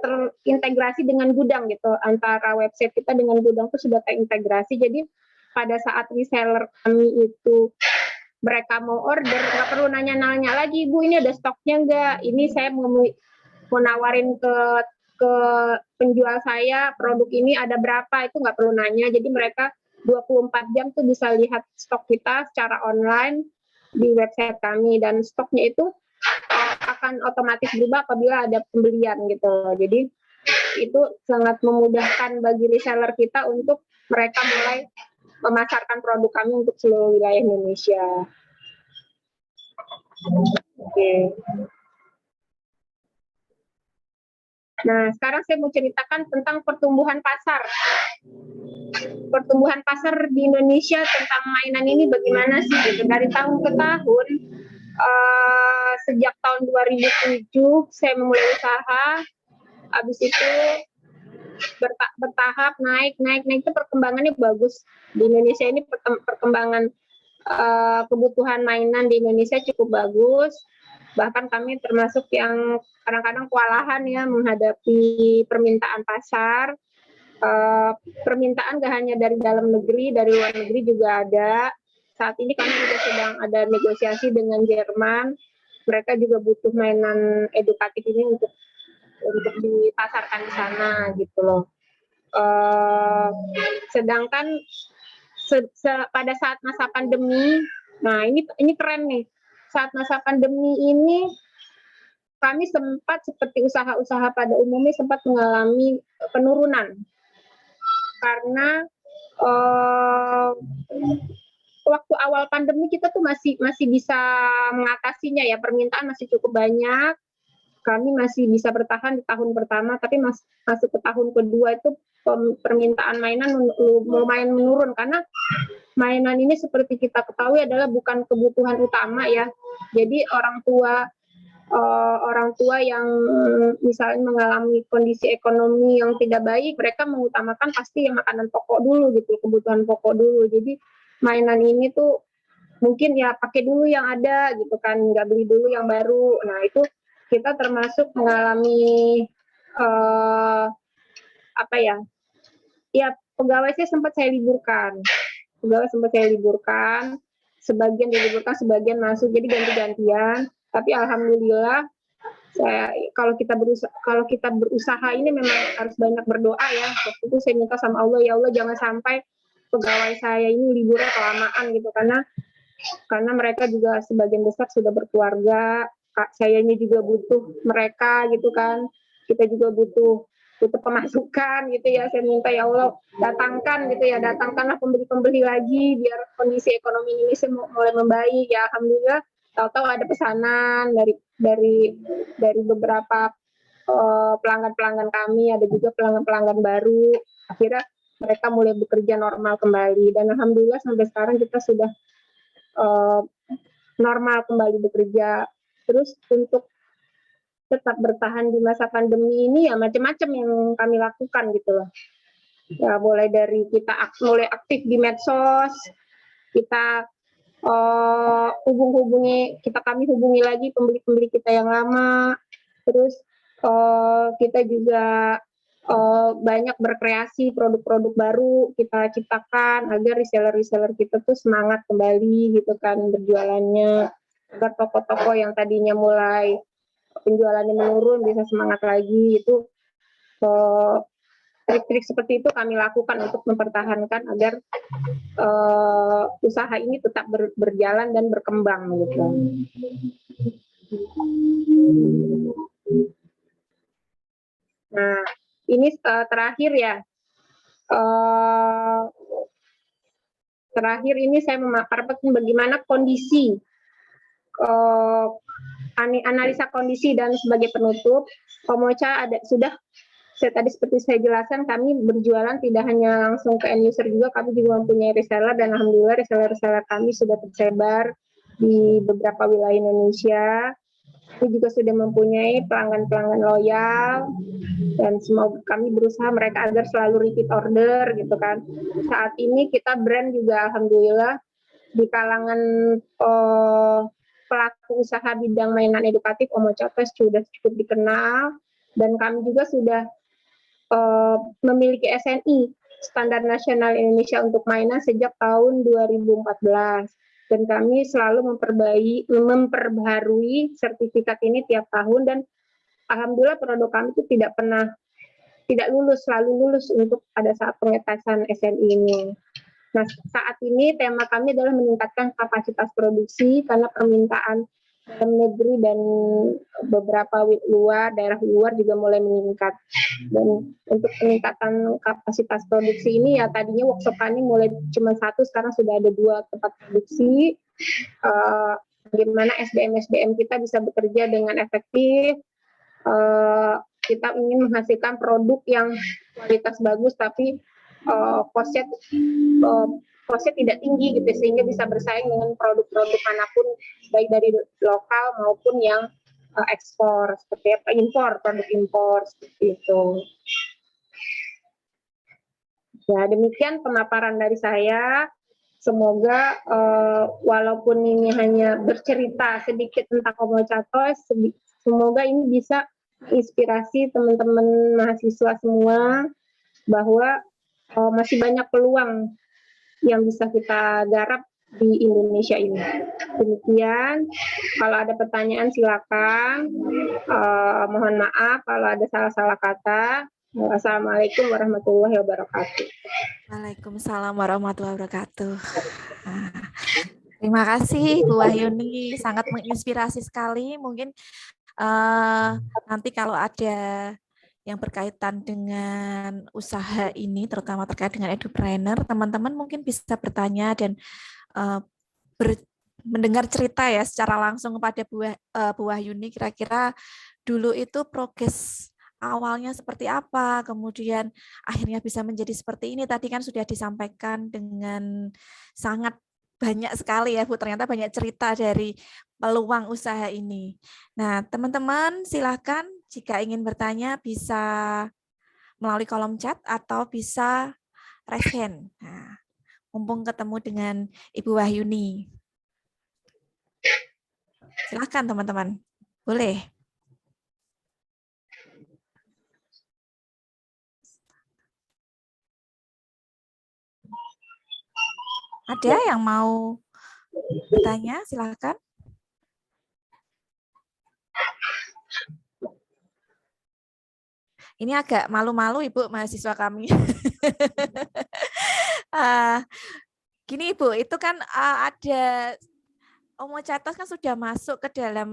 terintegrasi dengan gudang gitu, antara website kita dengan gudang itu sudah terintegrasi. Jadi pada saat reseller kami itu mereka mau order, nggak perlu nanya-nanya lagi, Bu ini ada stoknya nggak? Ini saya mau nawarin ke penjual saya produk ini ada berapa, itu nggak perlu nanya. Jadi mereka 24 jam tuh bisa lihat stok kita secara online di website kami, dan stoknya itu akan otomatis berubah apabila ada pembelian gitu. Jadi itu sangat memudahkan bagi reseller kita untuk mereka mulai memasarkan produk kami untuk seluruh wilayah Indonesia. Oke. Nah, sekarang saya mau ceritakan tentang pertumbuhan pasar. Pertumbuhan pasar di Indonesia tentang mainan ini bagaimana sih gitu. Dari tahun ke tahun, sejak tahun 2007 saya memulai usaha, habis itu bertahap naik itu perkembangannya bagus. Di Indonesia ini perkembangan kebutuhan mainan di Indonesia cukup bagus. Bahkan kami termasuk yang kadang-kadang kewalahan ya menghadapi permintaan pasar. Permintaan gak hanya dari dalam negeri, dari luar negeri juga ada. Saat ini kami juga sedang ada negosiasi dengan Jerman. Mereka juga butuh mainan edukatif ini untuk dipasarkan di sana gitu loh. Sedangkan pada saat masa pandemi, nah ini keren nih. Saat masa pandemi ini kami sempat seperti usaha-usaha pada umumnya sempat mengalami penurunan karena waktu awal pandemi kita tuh masih bisa mengatasinya ya, permintaan masih cukup banyak. Kami masih bisa bertahan di tahun pertama, tapi masuk ke tahun kedua itu permintaan mainan lumayan menurun karena mainan ini seperti kita ketahui adalah bukan kebutuhan utama ya. Jadi orang tua yang misalnya mengalami kondisi ekonomi yang tidak baik, mereka mengutamakan pasti yang makanan pokok dulu gitu, kebutuhan pokok dulu. Jadi mainan ini tuh mungkin ya pakai dulu yang ada gitu kan, nggak beli dulu yang baru. Nah itu kita termasuk mengalami pegawai saya sempat saya liburkan, sebagian diliburkan, sebagian masuk, jadi ganti-gantian. Tapi alhamdulillah, kalau kita berusaha ini memang harus banyak berdoa ya. Waktu itu saya minta sama Allah, ya Allah jangan sampai pegawai saya ini liburnya kelamaan gitu, karena mereka juga sebagian besar sudah berkeluarga. Sayanya juga butuh mereka gitu kan, kita juga butuh pemasukan gitu ya. Saya minta ya Allah datangkanlah pembeli-pembeli lagi biar kondisi ekonomi Indonesia mulai membaik ya. Alhamdulillah tahu-tahu ada pesanan dari beberapa pelanggan-pelanggan kami, ada juga pelanggan-pelanggan baru. Akhirnya mereka mulai bekerja normal kembali, dan alhamdulillah sampai sekarang kita sudah normal kembali bekerja. Terus untuk tetap bertahan di masa pandemi ini ya macam-macam yang kami lakukan gitu loh. Ya mulai dari kita mulai aktif di medsos, kita kami hubungi lagi pembeli-pembeli kita yang lama. Terus kita juga banyak berkreasi produk-produk baru kita ciptakan agar reseller-reseller kita tuh semangat kembali gitu kan berjualannya, agar toko-toko yang tadinya mulai penjualannya menurun bisa semangat lagi. Itu trik-trik seperti itu kami lakukan untuk mempertahankan agar usaha ini tetap berjalan dan berkembang gitu. Nah, ini terakhir ya. Terakhir ini saya memaparkan bagaimana kondisi analisa kondisi, dan sebagai penutup, Omocha sudah tadi seperti saya jelaskan, kami berjualan tidak hanya langsung ke end user juga, kami juga mempunyai reseller, dan alhamdulillah reseller kami sudah tersebar di beberapa wilayah Indonesia. Kami juga sudah mempunyai pelanggan-pelanggan loyal, dan semoga kami berusaha mereka agar selalu repeat order gitu kan. Saat ini kita brand juga alhamdulillah di kalangan pelaku usaha bidang mainan edukatif, Omocha Toys sudah cukup dikenal, dan kami juga sudah memiliki SNI, Standar Nasional Indonesia untuk Mainan, sejak tahun 2014. Dan kami selalu memperbaharui sertifikat ini tiap tahun, dan alhamdulillah produk kami itu tidak lulus, selalu lulus untuk pada saat pengetesan SNI ini. Nah, saat ini tema kami adalah meningkatkan kapasitas produksi karena permintaan dalam negeri dan beberapa daerah luar juga mulai meningkat. Dan untuk peningkatan kapasitas produksi ini ya tadinya workshop kami mulai cuma 1, sekarang sudah ada 2 tempat produksi. Bagaimana SDM kita bisa bekerja dengan efektif. Kita ingin menghasilkan produk yang kualitas bagus tapi cost-nya tidak tinggi gitu, sehingga bisa bersaing dengan produk-produk manapun, baik dari lokal maupun yang ekspor, seperti apa, produk impor seperti itu. Ya, demikian pemaparan dari saya. Semoga walaupun ini hanya bercerita sedikit tentang Omocha Toys, semoga ini bisa inspirasi teman-teman mahasiswa semua bahwa masih banyak peluang yang bisa kita garap di Indonesia ini. Demikian, kalau ada pertanyaan silakan. Mohon maaf kalau ada salah-salah kata. Assalamualaikum warahmatullahi wabarakatuh. Waalaikumsalam warahmatullahi wabarakatuh. Terima kasih Bu Wahyuni, sangat menginspirasi sekali. Mungkin nanti kalau ada yang berkaitan dengan usaha ini, terutama terkait dengan edupreneur, teman-teman mungkin bisa bertanya dan mendengar cerita ya secara langsung kepada Bu Wahyuni, kira-kira dulu itu progres awalnya seperti apa, kemudian akhirnya bisa menjadi seperti ini. Tadi kan sudah disampaikan dengan sangat banyak sekali ya Bu, ternyata banyak cerita dari peluang usaha ini. Nah, teman-teman silakan jika ingin bertanya bisa melalui kolom chat atau bisa raise hand. Nah, mumpung ketemu dengan Ibu Wahyuni. Silakan teman-teman, boleh. Ada yang mau bertanya? Silakan. Ini agak malu-malu Ibu mahasiswa kami. Gini Ibu, itu kan ada Omocha Toys kan sudah masuk ke dalam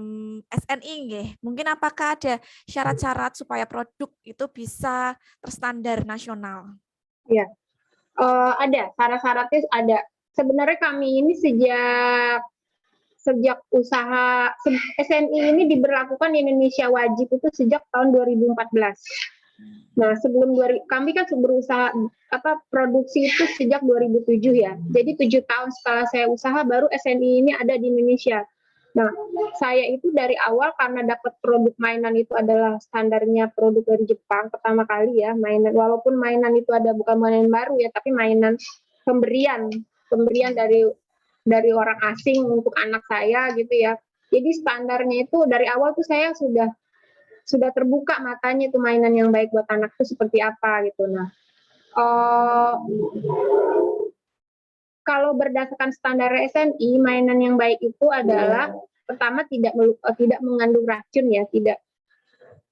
SNI, nggih. Mungkin apakah ada syarat-syarat supaya produk itu bisa terstandar nasional? Ya, ada syarat-syaratnya ada. Sebenarnya kami ini sejak sejak usaha SNI ini diberlakukan di Indonesia wajib itu sejak tahun 2014. Nah, kami kan berusaha produksi itu sejak 2007 ya. Jadi 7 tahun setelah saya usaha baru SNI ini ada di Indonesia. Nah, saya itu dari awal karena dapat produk mainan itu adalah standarnya produk dari Jepang pertama kali ya, mainan, walaupun mainan itu ada bukan mainan baru ya, tapi mainan pemberian dari orang asing untuk anak saya gitu ya. Jadi standarnya itu dari awal tuh saya sudah terbuka matanya itu mainan yang baik buat anak itu seperti apa gitu. Nah, kalau berdasarkan standar SNI, mainan yang baik itu adalah pertama tidak mengandung racun ya, tidak,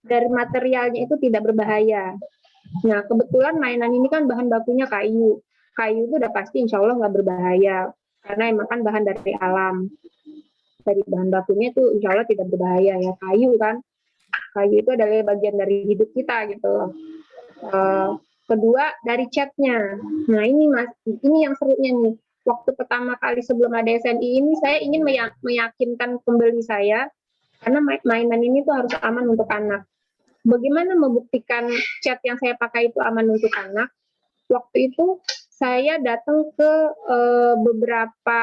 dari materialnya itu tidak berbahaya. Nah, kebetulan mainan ini kan bahan bakunya kayu. Kayu itu udah pasti insya Allah nggak berbahaya, karena emang kan bahan dari alam. Dari bahan bakunya itu insya Allah tidak berbahaya ya, kayu kan. Kayu itu adalah bagian dari hidup kita gitu. Kedua dari catnya. Nah ini yang serunya nih. Waktu pertama kali sebelum ada SNI ini saya ingin meyakinkan pembeli saya karena mainan ini tuh harus aman untuk anak. Bagaimana membuktikan cat yang saya pakai itu aman untuk anak? Waktu itu saya datang ke beberapa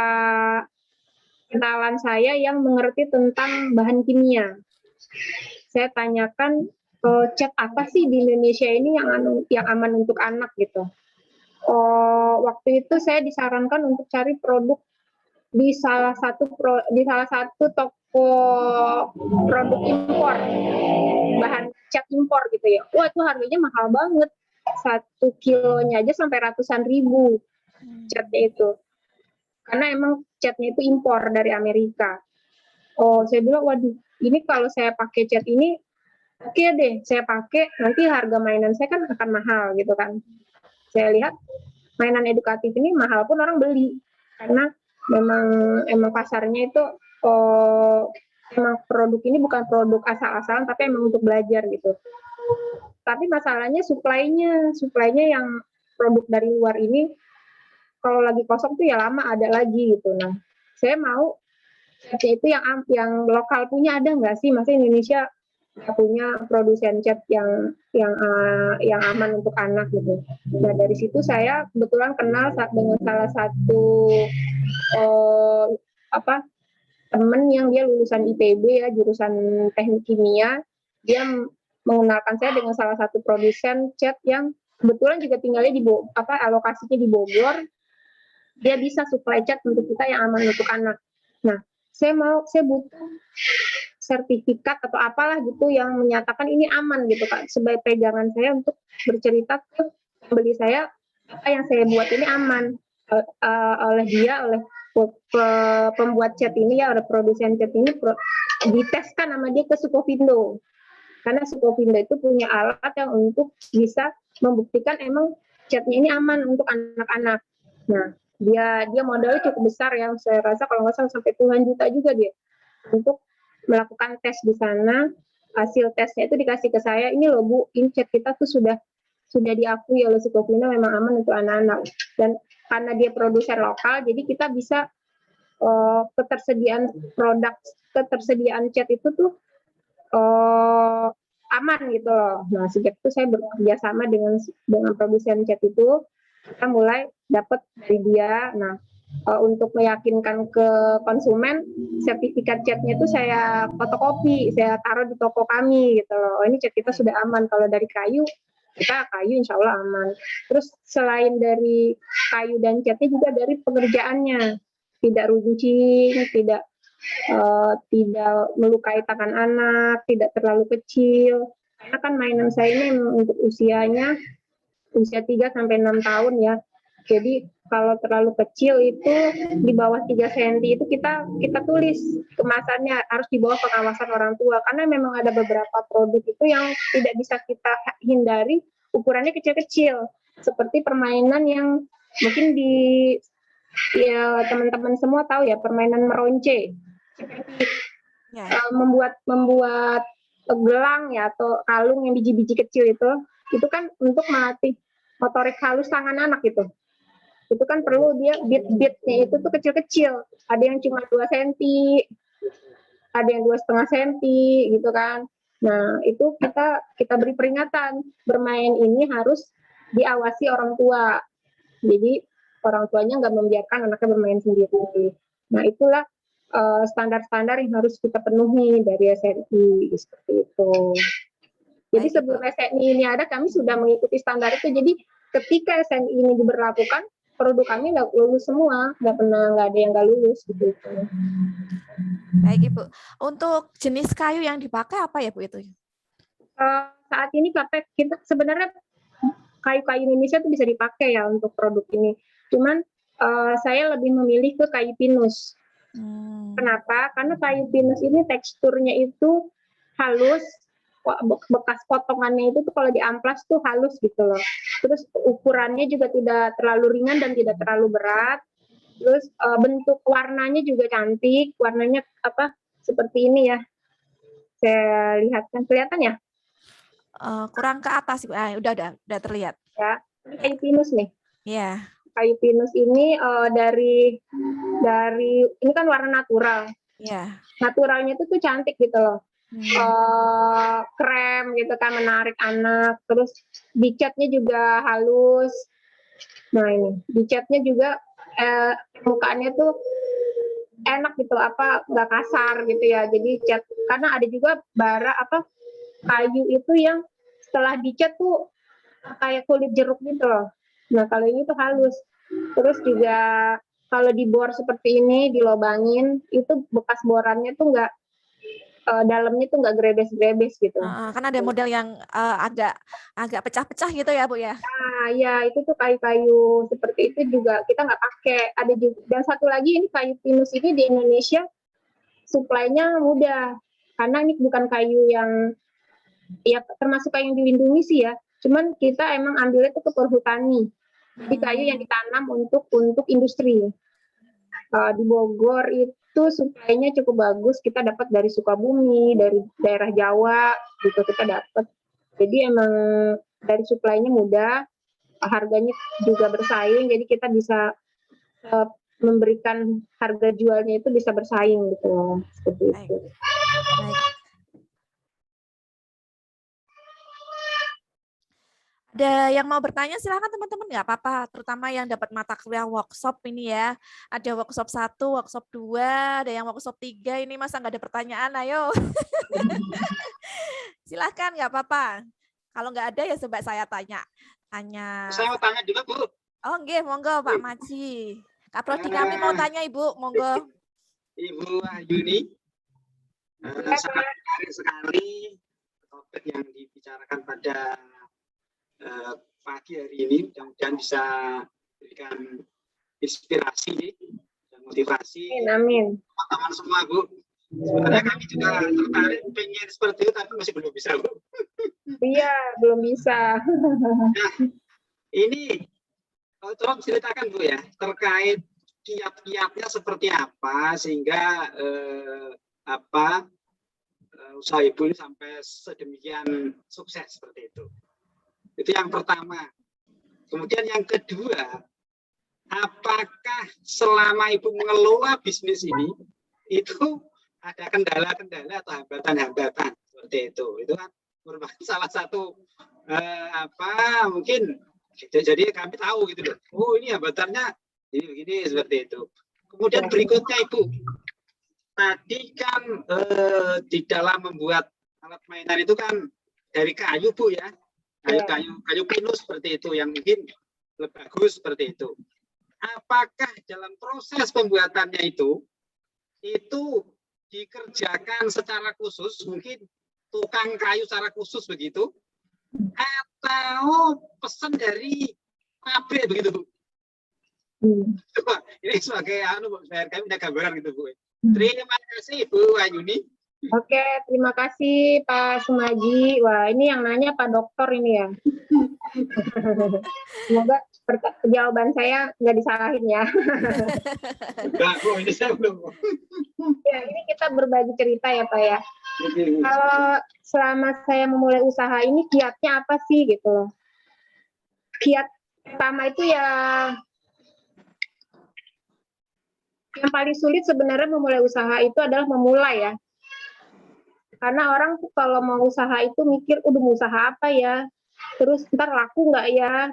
kenalan saya yang mengerti tentang bahan kimia. Saya tanyakan cat apa sih di Indonesia ini yang aman untuk anak gitu. Waktu itu saya disarankan untuk cari produk di salah satu toko produk impor, bahan cat impor gitu ya. Wah itu harganya mahal banget, 1 kilonya aja sampai ratusan ribu catnya itu, karena emang catnya itu impor dari Amerika. Saya bilang waduh, ini kalau saya pakai cat ini oke deh, saya pakai, nanti harga mainan saya kan akan mahal gitu kan. Saya lihat mainan edukatif ini mahal pun orang beli, karena memang pasarnya itu memang produk ini bukan produk asal-asalan, tapi emang untuk belajar gitu. Tapi masalahnya supply-nya yang produk dari luar ini, kalau lagi kosong tuh ya lama ada lagi gitu. Nah, saya mau itu yang lokal punya ada nggak sih? Masa Indonesia punya produsen cat yang aman untuk anak gitu. Nah dari situ saya kebetulan kenal dengan salah satu teman yang dia lulusan IPB ya, jurusan teknik kimia. Dia mengenalkan saya dengan salah satu produsen cat yang kebetulan juga tinggalnya alokasinya di Bogor. Dia bisa supply cat untuk kita yang aman untuk anak. Nah saya butuh sertifikat atau apalah gitu yang menyatakan ini aman gitu Kak, sebagai pegangan saya untuk bercerita ke pembeli saya apa yang saya buat ini aman oleh pembuat cat ini ya, oleh produsen cat ini diteskan sama dia ke Sukovindo, karena Sukovindo itu punya alat yang untuk bisa membuktikan emang catnya ini aman untuk anak-anak. Nah dia modalnya cukup besar yang saya rasa kalau nggak salah sampai puluhan juta juga dia untuk melakukan tes di sana. Hasil tesnya itu dikasih ke saya, ini loh Bu, ini cat kita tuh sudah diakui oleh Sukovindo memang aman untuk anak-anak. Dan karena dia produser lokal, jadi kita bisa ketersediaan cat itu tuh aman gitu loh. Nah sejak itu saya bekerja sama dengan produsen cat itu, kita mulai dapat dari dia. Nah untuk meyakinkan ke konsumen, sertifikat catnya itu saya fotokopi, saya taruh di toko kami gitu loh. Ini cat kita sudah aman. Kalau dari kayu, kita kayu insya Allah aman. Terus selain dari kayu dan catnya juga dari pengerjaannya, tidak runcing, tidak melukai tangan anak, tidak terlalu kecil. Karena kan mainan saya ini untuk usia 3-6 tahun ya. Jadi kalau terlalu kecil itu di bawah 3 cm itu kita tulis kemasannya harus di bawah pengawasan orang tua, karena memang ada beberapa produk itu yang tidak bisa kita hindari ukurannya kecil-kecil, seperti permainan yang mungkin teman-teman semua tahu ya, permainan meronce, membuat gelang ya atau kalung yang biji-biji kecil itu kan untuk melatih motorik halus tangan anak gitu. Itu kan perlu dia bit-bitnya itu tuh kecil-kecil. Ada yang cuma 2 cm, ada yang 2,5 cm gitu kan. Nah, itu kita beri peringatan, bermain ini harus diawasi orang tua. Jadi orang tuanya nggak membiarkan anaknya bermain sendiri. Nah, itulah standar-standar yang harus kita penuhi dari SNI seperti itu. Jadi Baik, Ibu. sebelum SNI ini ada, kami sudah mengikuti standar itu. Jadi ketika SNI ini diberlakukan, produk kami nggak lulus semua, nggak ada yang nggak lulus gitu. Baik, Ibu. Untuk jenis kayu yang dipakai apa ya, Bu, itu? Saat ini kita sebenarnya kayu-kayu Indonesia itu bisa dipakai ya untuk produk ini. Cuman saya lebih memilih ke kayu pinus. Kenapa? Karena kayu pinus ini teksturnya itu halus, bekas potongannya itu tuh kalau diamplas tuh halus gitu loh. Terus ukurannya juga tidak terlalu ringan dan tidak terlalu berat. Terus bentuk warnanya juga cantik, warnanya seperti ini ya. Saya lihatkan, kelihatan ya? Kurang ke atas, udah terlihat. Ya, ini kayu pinus nih. Iya. Kayu pinus ini dari ini kan warna natural. Iya. Naturalnya itu tuh cantik gitu loh. Krem gitu kan, menarik anak. Terus dicatnya juga halus. Nah ini dicatnya juga permukaannya tuh enak gitu, nggak kasar gitu ya. Jadi cat, karena ada juga kayu itu yang setelah dicat tuh kayak kulit jeruk gitu loh. Nah kalau ini tuh halus. Terus juga kalau dibor seperti ini, dilobangin, itu bekas borannya tuh nggak, dalamnya tuh nggak grebes-grebes gitu. Kan ada model yang agak pecah-pecah gitu ya, Bu ya? Nah, ya itu tuh kayu-kayu seperti itu juga kita nggak pakai. Ada juga, dan satu lagi ini kayu pinus ini di Indonesia suplainya mudah, karena ini bukan kayu yang ya termasuk kayu yang dilindungi sih ya. Cuman kita emang ambilnya itu ke perhutani. Jadi kayu yang ditanam untuk industri. Di Bogor itu suplainya cukup bagus. Kita dapat dari Sukabumi, dari daerah Jawa, gitu kita dapat. Jadi emang dari suplainya mudah, harganya juga bersaing. Jadi kita bisa memberikan harga jualnya itu bisa bersaing gitu, seperti itu. Baik. Ada yang mau bertanya, silakan teman-teman, nggak apa-apa, terutama yang dapat mata kuliah workshop ini ya. Ada workshop 1, workshop 2, ada yang workshop 3, ini masa nggak ada pertanyaan, ayo. Silakan, nggak apa-apa. Kalau nggak ada ya coba saya tanya. Saya mau tanya juga, Bu. Oh, nggih, monggo Pak Maji. Kak Prodi kami mau tanya Ibu, monggo. Ibu Ayuni, sangat menarik sekali topik yang dibicarakan pada pagi hari ini. Mudah-mudahan bisa berikan inspirasi dan motivasi. Amin. Teman-teman semua, Bu. Sebenarnya kami juga tertarik pengen seperti itu, tapi masih belum bisa, Bu. Iya, belum bisa. Nah, ini tolong ceritakan, Bu ya, terkait kiat-kiatnya seperti apa sehingga usaha Ibu ini sampai sedemikian sukses seperti itu. Itu yang pertama. Kemudian yang kedua, apakah selama Ibu mengelola bisnis ini itu ada kendala-kendala atau hambatan-hambatan seperti itu? Itu kan merupakan salah satu mungkin jadi kami tahu gitu loh. Oh, ini hambatannya ini begini seperti itu. Kemudian berikutnya Ibu, tadi kan di dalam membuat alat mainan itu kan dari kayu, Bu ya. Kayu pinus seperti itu yang mungkin lebih bagus seperti itu. Apakah dalam proses pembuatannya itu dikerjakan secara khusus, mungkin tukang kayu secara khusus begitu, atau pesan dari pabrik begitu, Bu? Ini sebagai kami ada gambaran gitu, Bu. Terima kasih Bu Ayuni. Oke, terima kasih Pak Sumaji. Wah, ini yang nanya Pak Dokter ini ya. Semoga jawaban saya nggak disalahin ya. Enggak, Bu, ini saya belum. Ya, ini kita berbagi cerita ya Pak ya. Kalau selama saya memulai usaha ini, kiatnya apa sih gitu loh. Kiat pertama itu ya Yang paling sulit sebenarnya memulai usaha itu adalah memulai ya. Karena orang tuh kalau mau usaha itu mikir, udah mau usaha apa ya? Terus ntar laku nggak ya?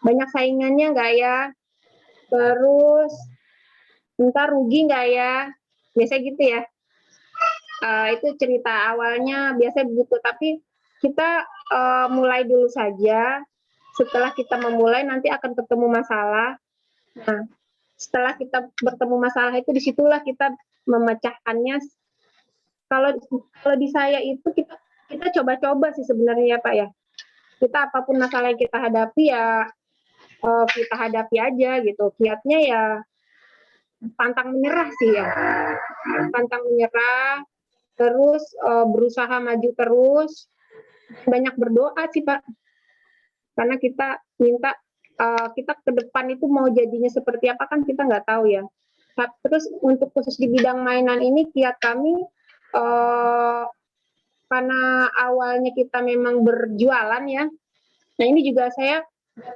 Banyak saingannya nggak ya? Terus ntar rugi nggak ya? Biasanya gitu ya. Itu cerita awalnya biasanya begitu. Tapi kita mulai dulu saja. Setelah kita memulai nanti akan ketemu masalah. Nah, setelah kita bertemu masalah itu disitulah kita memecahkannya. Kalau di saya itu kita coba-coba sih sebenarnya Pak ya. Kita apapun masalah yang kita hadapi ya kita hadapi aja gitu. Kiatnya ya pantang menyerah sih ya. Pantang menyerah, terus berusaha maju terus, banyak berdoa sih Pak. Karena kita minta kita ke depan itu mau jadinya seperti apa kan kita nggak tahu ya. Terus untuk khusus di bidang mainan ini kiat kami karena awalnya kita memang berjualan ya. Nah ini juga saya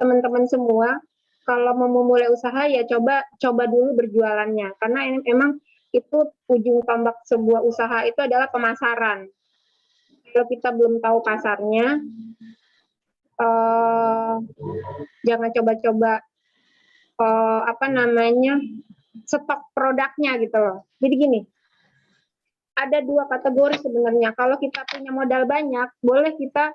teman-teman semua kalau mau memulai usaha ya coba dulu berjualannya karena emang itu ujung tombak sebuah usaha itu adalah pemasaran. Kalau kita belum tahu pasarnya, jangan coba-coba stok produknya gitu loh. Jadi gini, ada dua kategori sebenarnya. Kalau kita punya modal banyak, boleh kita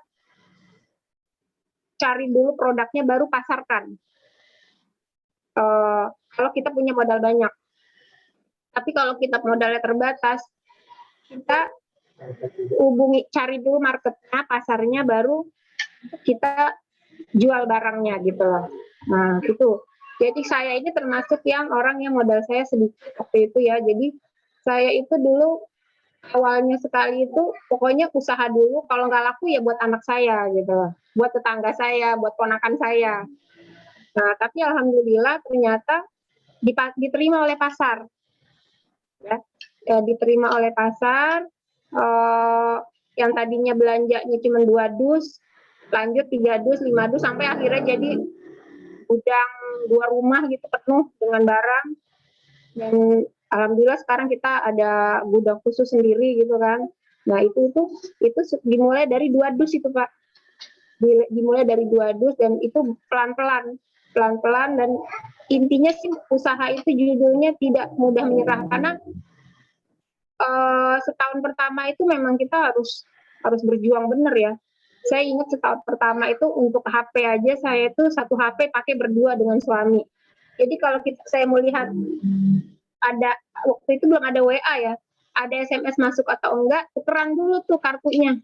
cari dulu produknya baru pasarkan. Kalau kita punya modal banyak. Tapi kalau kita modalnya terbatas, kita cari dulu marketnya, pasarnya, baru kita jual barangnya gitu loh. Nah itu. Jadi saya ini termasuk yang orang yang modal saya sedikit waktu itu ya. Jadi saya itu dulu awalnya sekali itu pokoknya usaha dulu, kalau nggak laku ya buat anak saya gitu loh. Buat tetangga saya, buat ponakan saya. Nah tapi alhamdulillah ternyata diterima oleh pasar. Ya, diterima oleh pasar. Yang tadinya belanjanya cuma 2 dus, lanjut 3 dus, 5 dus, sampai akhirnya jadi gudang 2 rumah gitu penuh dengan barang. Dan alhamdulillah sekarang kita ada gudang khusus sendiri gitu kan. Nah itu dimulai dari 2 dus itu Pak. Dimulai dari 2 dus dan itu pelan-pelan dan intinya sih usaha itu judulnya tidak mudah menyerah karena setahun pertama itu memang kita harus berjuang bener ya. Saya ingat setahun pertama itu untuk HP aja saya itu 1 HP pakai berdua dengan suami. Jadi kalau saya melihat ada waktu itu belum ada WA ya, ada SMS masuk atau enggak, tukeran dulu tuh kartunya.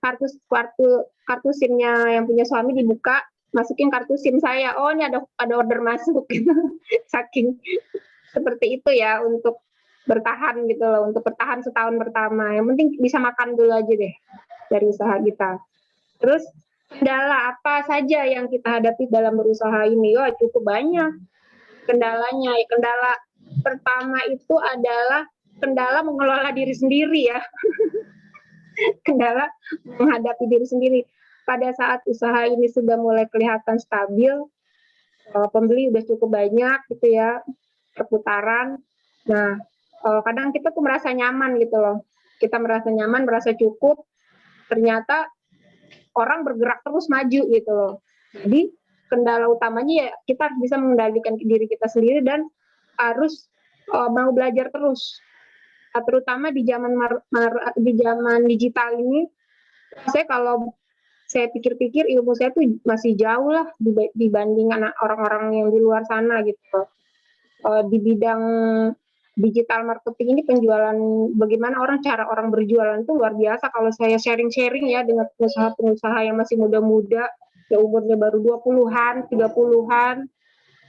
Kartu SIM-nya yang punya suami dibuka, masukin kartu SIM saya. Oh, ini ada order masuk gitu. Saking seperti itu ya untuk bertahan gitu loh, untuk bertahan setahun pertama. Yang penting bisa makan dulu aja deh dari usaha kita. Terus kendala apa saja yang kita hadapi dalam berusaha ini? Oh, cukup banyak kendalanya. Kendala pertama itu adalah kendala mengelola diri sendiri ya. Kendala menghadapi diri sendiri. Pada saat usaha ini sudah mulai kelihatan stabil, pembeli udah cukup banyak gitu ya, perputaran. Nah, kadang kita tuh merasa nyaman gitu loh. Kita merasa nyaman, merasa cukup. Ternyata orang bergerak terus maju gitu loh. Jadi kendala utamanya ya kita harus bisa mengendalikan diri kita sendiri dan harus mau belajar terus. Terutama di zaman digital ini, kalau saya pikir-pikir ilmu saya tuh masih jauh lah dibanding orang-orang yang di luar sana gitu. Di bidang digital marketing ini penjualan, bagaimana cara orang berjualan itu luar biasa. Kalau saya sharing-sharing ya dengan pengusaha-pengusaha yang masih muda-muda, ya umurnya baru 20-an, 30-an,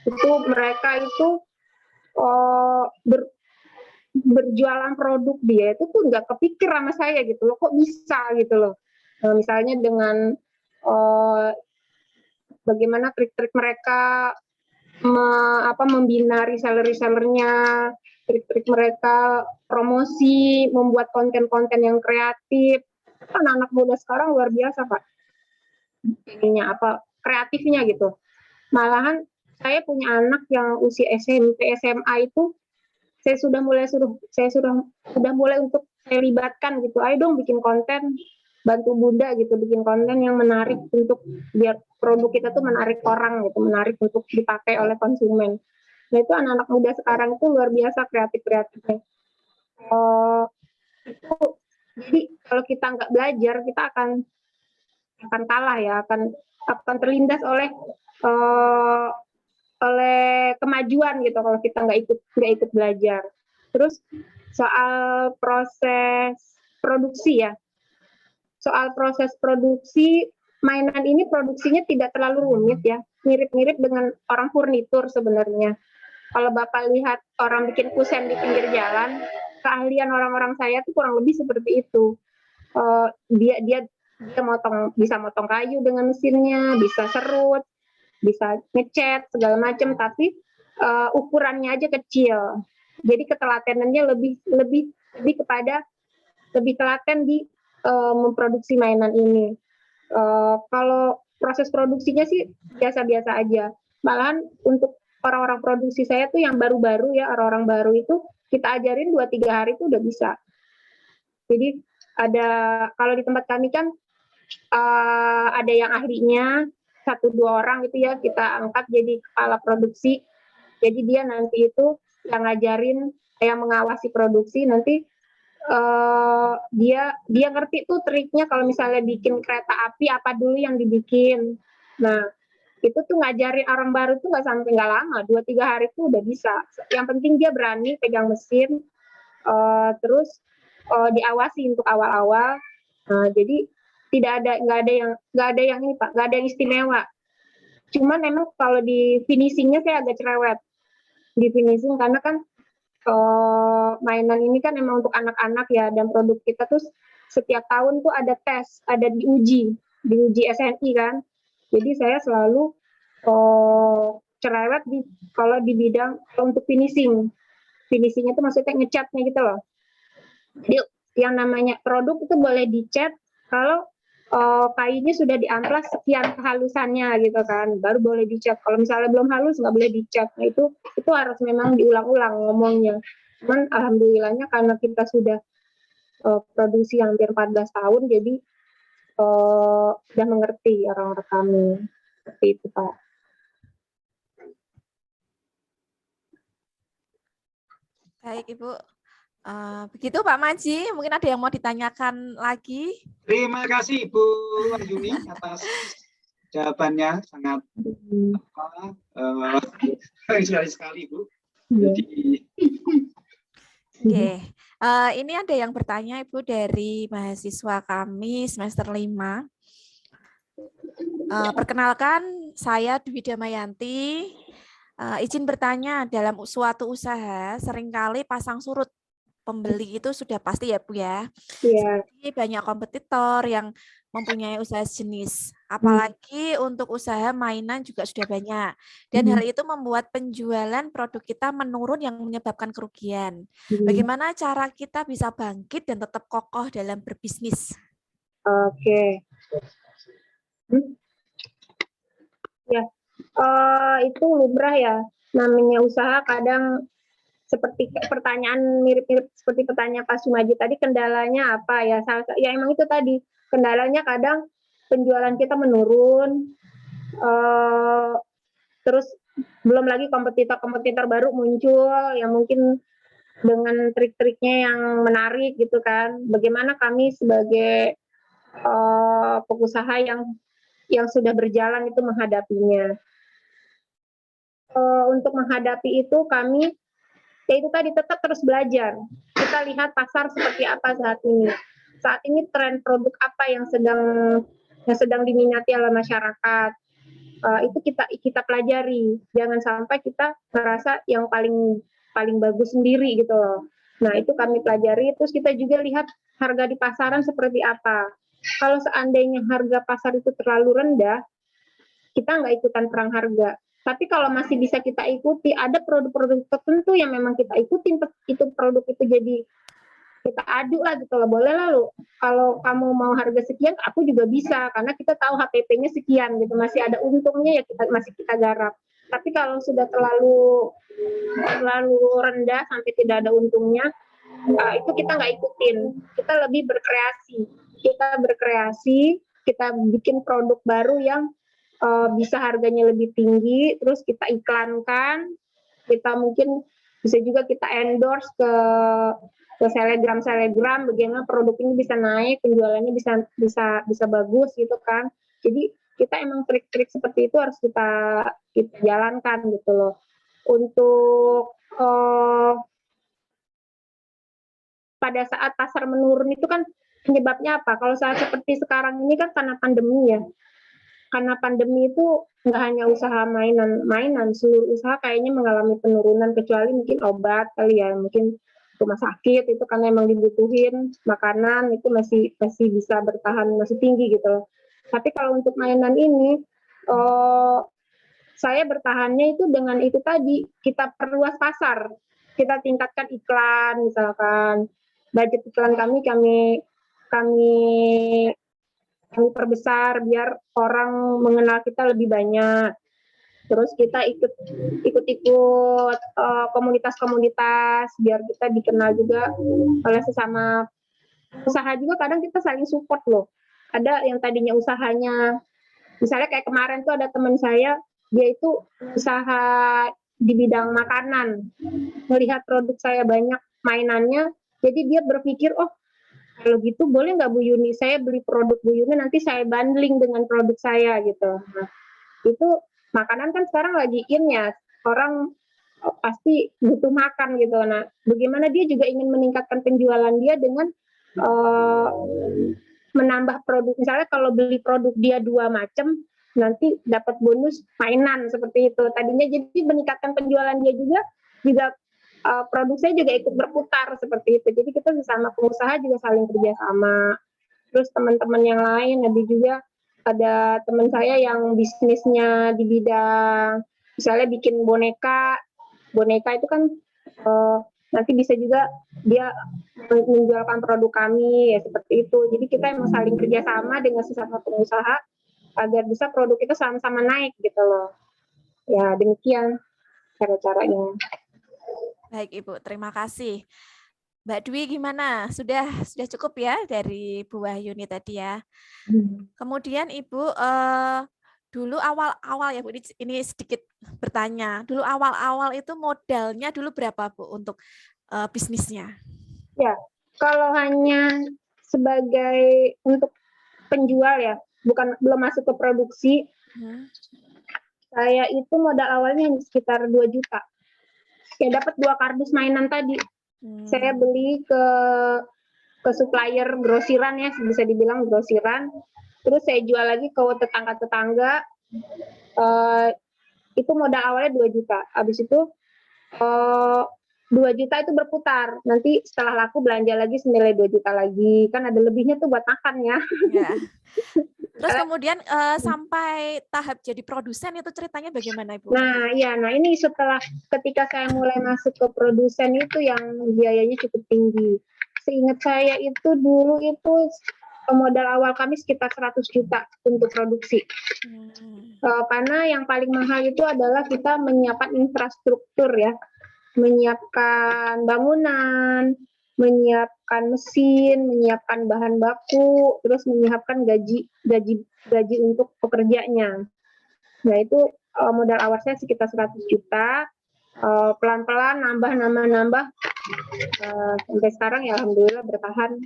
itu mereka itu berjualan produk dia itu tuh nggak kepikir sama saya gitu loh, kok bisa gitu loh. Misalnya dengan bagaimana trik-trik mereka membina reseller-resellernya, trik-trik mereka promosi, membuat konten-konten yang kreatif. Anak-anak muda sekarang luar biasa Pak. Ininya kreatifnya gitu. Malahan saya punya anak yang usia SMP, SMA itu saya sudah mulai untuk saya libatkan gitu. Ayo dong bikin konten, bantu Bunda gitu bikin konten yang menarik untuk biar produk kita tuh menarik orang gitu, menarik untuk dipakai oleh konsumen. Nah itu anak-anak muda sekarang itu luar biasa kreatifnya. Itu jadi kalau kita nggak belajar kita akan kalah ya, akan terlindas oleh kemajuan gitu kalau kita nggak ikut belajar. Terus soal proses produksi ya, soal proses produksi mainan ini produksinya tidak terlalu rumit ya, mirip-mirip dengan orang furnitur sebenarnya. Kalau Bapak lihat orang bikin kusen di pinggir jalan, keahlian orang-orang saya tuh kurang lebih seperti itu. Dia bisa motong kayu dengan mesinnya, bisa serut, bisa ngecat segala macam, tapi ukurannya aja kecil. Jadi ketelatenannya lebih telaten di memproduksi mainan ini. Kalau proses produksinya sih biasa-biasa aja. Malahan untuk orang-orang produksi saya tuh yang baru-baru ya, orang-orang baru itu kita ajarin 2-3 hari itu udah bisa. Jadi kalau di tempat kami kan ada yang ahlinya 1-2 orang gitu ya, kita angkat jadi kepala produksi. Jadi dia nanti itu yang ngajarin, yang mengawasi produksi, nanti dia ngerti tuh triknya kalau misalnya bikin kereta api apa dulu yang dibikin. Nah itu tuh ngajarin orang baru tuh nggak lama, 2-3 hari tuh udah bisa. Yang penting dia berani pegang mesin, terus diawasi untuk awal-awal. Jadi nggak ada yang ini Pak, nggak ada yang istimewa. Cuman memang kalau di finishingnya saya agak cerewet di finishing, karena kan mainan ini kan memang untuk anak-anak ya, dan produk kita tuh setiap tahun tuh ada tes, ada diuji SNI kan. Jadi saya selalu cerewet kalau di bidang untuk finishingnya tuh maksudnya ngecatnya gitu loh. Jadi yang namanya produk itu boleh dicat kalau kayunya sudah diamplas sekian kehalusannya gitu kan, baru boleh dicat. Kalau misalnya belum halus nggak boleh dicat. Nah itu harus memang diulang-ulang ngomongnya. Cuman alhamdulillahnya karena kita sudah produksi hampir 14 tahun, jadi sudah mengerti orang-orang kami. Seperti itu Pak. Baik Ibu. Begitu Pak Manji, mungkin ada yang mau ditanyakan lagi? Terima kasih Ibu Wahyuni atas jawabannya, sangat sekali Bu. Jadi Oke, ini ada yang bertanya Ibu dari mahasiswa kami semester 5. Perkenalkan, saya Dwi Damayanti. Izin bertanya, dalam suatu usaha seringkali pasang surut pembeli itu sudah pasti ya Bu ya. Iya. Jadi banyak kompetitor yang mempunyai usaha sejenis. Apalagi untuk usaha mainan juga sudah banyak. Dan hal itu membuat penjualan produk kita menurun yang menyebabkan kerugian. Bagaimana cara kita bisa bangkit dan tetap kokoh dalam berbisnis? Oke. Ya, itu lumrah ya. Namanya usaha kadang seperti pertanyaan mirip-mirip seperti pertanyaan Pak Sumaji tadi, kendalanya apa ya? Ya emang itu tadi, kendalanya kadang penjualan kita menurun, terus belum lagi kompetitor baru muncul yang mungkin dengan trik-triknya yang menarik gitu kan. Bagaimana kami sebagai pengusaha yang sudah berjalan itu menghadapinya. Untuk menghadapi itu kami yaitu tadi tetap terus belajar. Kita lihat pasar seperti apa saat ini. Saat ini tren produk apa yang sedang diminati oleh masyarakat. Itu kita pelajari. Jangan sampai kita merasa yang paling bagus sendiri gitu loh. Nah, itu kami pelajari, terus kita juga lihat harga di pasaran seperti apa. Kalau seandainya harga pasar itu terlalu rendah, kita nggak ikutan perang harga. Tapi kalau masih bisa kita ikuti, ada produk-produk tertentu yang memang kita ikutin, itu produk itu jadi kita adu lah gitu loh. Boleh lah lo, kalau kamu mau harga sekian, aku juga bisa, karena kita tahu HPP-nya sekian gitu, masih ada untungnya ya masih kita garap. Tapi kalau sudah terlalu rendah sampai tidak ada untungnya, itu kita nggak ikutin. Kita lebih berkreasi. Kita bikin produk baru yang bisa harganya lebih tinggi, terus kita iklankan, kita mungkin bisa juga kita endorse ke selebgram, bagaimana produk ini bisa naik, penjualannya bisa bagus gitu kan. Jadi kita emang trik-trik seperti itu harus kita jalankan gitu loh. Untuk pada saat pasar menurun itu kan penyebabnya apa? Kalau saat seperti sekarang ini kan karena pandemi ya. Karena pandemi itu nggak hanya usaha mainan, seluruh usaha kayaknya mengalami penurunan, kecuali mungkin obat kali ya, mungkin rumah sakit itu karena emang dibutuhin, makanan itu masih bisa bertahan, masih tinggi gitu loh. Tapi kalau untuk mainan ini, saya bertahannya itu dengan itu tadi, kita perluas pasar, kita tingkatkan iklan, misalkan budget iklan kami perbesar biar orang mengenal kita lebih banyak. Terus kita ikut komunitas-komunitas biar kita dikenal juga oleh sesama usaha juga. Kadang kita saling support loh. Ada yang tadinya usahanya, misalnya kayak kemarin tuh ada teman saya, dia itu usaha di bidang makanan. Melihat produk saya banyak mainannya, jadi dia berpikir, oh kalau gitu boleh nggak Bu Yuni, saya beli produk Bu Yuni, nanti saya bundling dengan produk saya gitu. Nah, itu makanan kan sekarang lagi in ya, orang pasti butuh makan gitu. Nah, bagaimana dia juga ingin meningkatkan penjualan dia dengan menambah produk. Misalnya kalau beli produk dia 2 macam, nanti dapat bonus mainan seperti itu. Tadinya jadi meningkatkan penjualan dia juga produk saya juga ikut berputar seperti itu. Jadi kita bersama pengusaha juga saling kerjasama. Terus teman-teman yang lain, ada teman saya yang bisnisnya di bidang, misalnya bikin boneka itu kan nanti bisa juga dia menjualkan produk kami ya seperti itu. Jadi kita emang saling kerjasama dengan sesama pengusaha agar bisa produk kita sama-sama naik gitu loh. Ya demikian cara-caranya. Baik Ibu, terima kasih. Mbak Dwi gimana? Sudah cukup ya dari Bu Wahyuni tadi ya. Kemudian Ibu dulu awal-awal ya Bu, ini sedikit bertanya. Dulu awal-awal itu modalnya dulu berapa Bu untuk bisnisnya? Ya, kalau hanya sebagai untuk penjual ya, belum masuk ke produksi. Saya itu modal awalnya sekitar 2 juta. Ya dapat 2 kardus mainan tadi. Saya beli ke supplier grosiran ya, bisa dibilang grosiran. Terus saya jual lagi ke tetangga-tetangga. Itu modal awalnya 2 juta. Habis itu 2 juta itu berputar. Nanti setelah laku belanja lagi senilai 2 juta lagi. Kan ada lebihnya tuh buat makan ya. Ya. Terus kemudian sampai tahap jadi produsen itu ceritanya bagaimana Ibu? Nah ini ketika saya mulai masuk ke produsen itu yang biayanya cukup tinggi. Seingat saya itu dulu itu modal awal kami sekitar 100 juta untuk produksi. Karena yang paling mahal itu adalah kita menyiapkan infrastruktur ya, menyiapkan bangunan, menyiapkan mesin, menyiapkan bahan baku, terus menyiapkan gaji untuk pekerjanya. Nah itu modal awal saya sekitar 100 juta, pelan-pelan nambah, sampai sekarang ya alhamdulillah bertahan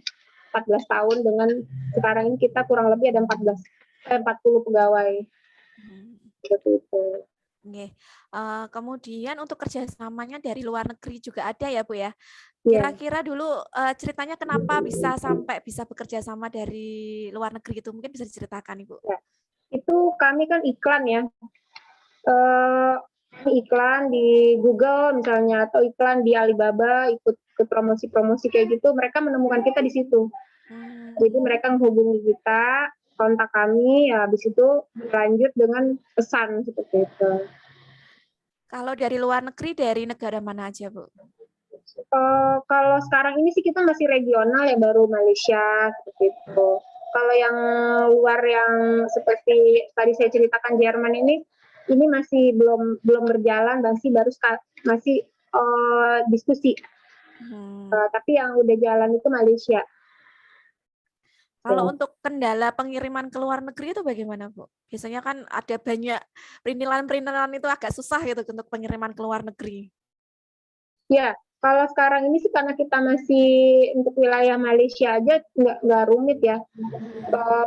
14 tahun dengan sekarang ini kita kurang lebih ada 40 pegawai. Seperti itu. Oke. Kemudian untuk kerjasamanya dari luar negeri juga ada ya Bu ya? Kira-kira dulu ceritanya kenapa sampai bisa bekerja sama dari luar negeri itu, mungkin bisa diceritakan Ibu? Ya. Itu kami kan iklan ya, iklan di Google misalnya atau iklan di Alibaba, ikut promosi-promosi kayak gitu, mereka menemukan kita di situ. Jadi mereka menghubungi kita, kontak kami, ya habis itu lanjut dengan pesan seperti itu. Kalau dari luar negeri, dari negara mana aja Bu? Kalau sekarang ini sih kita masih regional ya, baru Malaysia seperti itu. Kalau yang luar yang seperti tadi saya ceritakan Jerman ini, ini masih belum berjalan, masih diskusi. Tapi yang udah jalan itu Malaysia. Kalau untuk kendala pengiriman ke luar negeri itu bagaimana, Bu? Biasanya kan ada banyak perintilan-perintilan itu agak susah gitu untuk pengiriman ke luar negeri. Ya, kalau sekarang ini sih karena kita masih untuk wilayah Malaysia aja nggak rumit ya.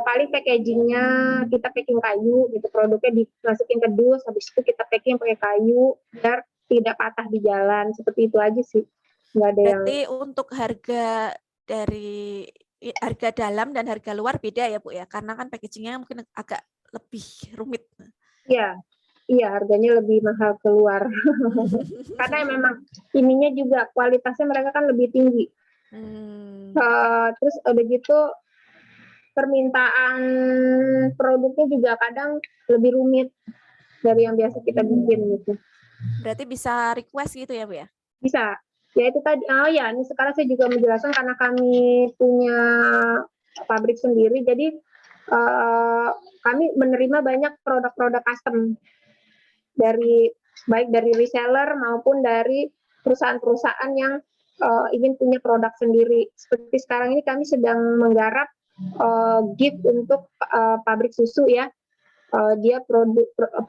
Paling packagingnya kita packing kayu gitu, produknya dimasukin ke dus, habis itu kita packing pakai kayu biar tidak patah di jalan. Seperti itu aja sih. Nggak ada Berarti untuk harga dalam dan harga luar beda ya, Bu ya? Karena kan packagingnya mungkin agak lebih rumit. Iya, harganya lebih mahal keluar. Karena memang ininya juga kualitasnya mereka kan lebih tinggi. Terus udah gitu permintaan produknya juga kadang lebih rumit dari yang biasa kita bikin gitu. Berarti bisa request gitu ya, Bu ya? Bisa. Ya itu tadi. Ini sekarang saya juga menjelaskan karena kami punya pabrik sendiri, jadi kami menerima banyak produk-produk custom baik dari reseller maupun dari perusahaan-perusahaan yang ingin punya produk sendiri. Seperti sekarang ini kami sedang menggarap gift untuk pabrik susu ya. Dia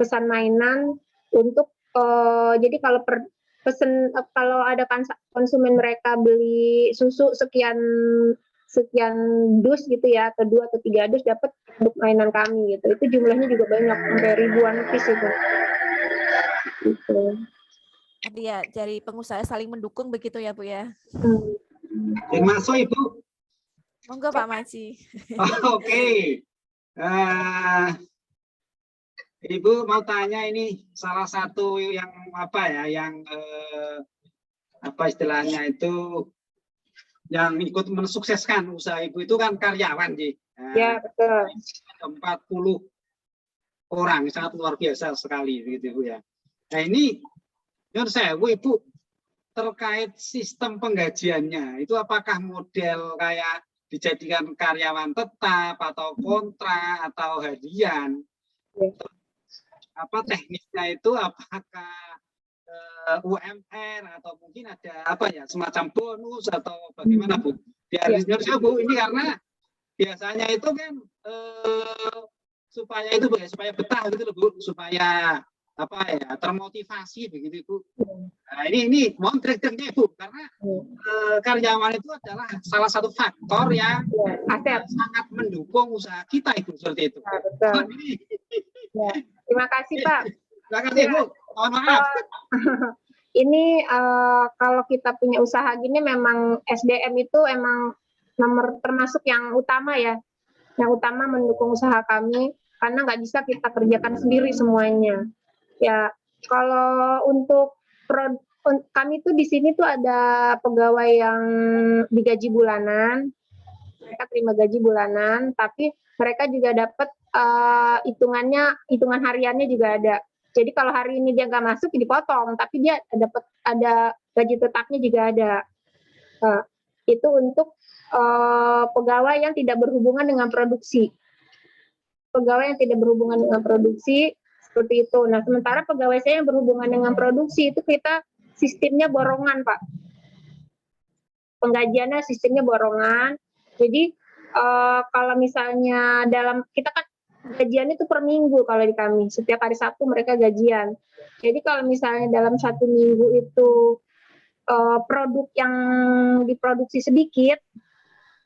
pesan mainan untuk jadi kalau kalau ada konsumen mereka beli susu sekian dus gitu ya, atau 2 atau 3 dus dapat produk mainan kami gitu. Itu jumlahnya juga banyak, sampai ribuan piece itu. Gitu. Jadi ya dari pengusaha saling mendukung begitu ya, Bu ya. Yang masuk Ibu. Monggo Pak Maji. Oke. Ibu mau tanya ini salah satu yang apa ya, yang apa istilahnya itu, yang ikut mensukseskan usaha Ibu itu kan karyawan sih. Ya betul. 40 orang, sangat luar biasa sekali begitu Ibu ya. Nah ini menurut saya Ibu terkait sistem penggajiannya itu apakah model kayak dijadikan karyawan tetap atau kontrak atau harian? Apa teknisnya itu, apakah UMR atau mungkin ada apa ya semacam bonus atau bagaimana Bu? Menurut saya Bu ini karena biasanya itu kan supaya betah gitu loh Bu, supaya apa ya termotivasi begitu Bu. Nah ini mohon trik-triknya Bu, karena karyawan itu adalah salah satu faktor yang sangat mendukung usaha kita Ibu, seperti itu. Ya, betul. Ya. Terima kasih Pak. Terima kasih Bu. Mohon maaf. Ini kalau kita punya usaha gini memang SDM itu emang termasuk yang utama ya. Yang utama mendukung usaha kami karena nggak bisa kita kerjakan sendiri semuanya. Ya kalau untuk kami tuh di sini tuh ada pegawai yang digaji bulanan. Mereka terima gaji bulanan, tapi mereka juga dapat hitungan hariannya juga ada. Jadi kalau hari ini dia nggak masuk dipotong, tapi dia ada gaji tetapnya juga ada. Itu untuk pegawai yang tidak berhubungan dengan produksi. Pegawai yang tidak berhubungan dengan produksi seperti itu. Nah, sementara pegawai saya yang berhubungan dengan produksi itu kita sistemnya borongan, Pak. Penggajiannya sistemnya borongan. Jadi kalau misalnya kita kan gajian itu per minggu kalau di kami. Setiap hari Sabtu mereka gajian. Jadi kalau misalnya dalam 1 minggu itu produk yang diproduksi sedikit,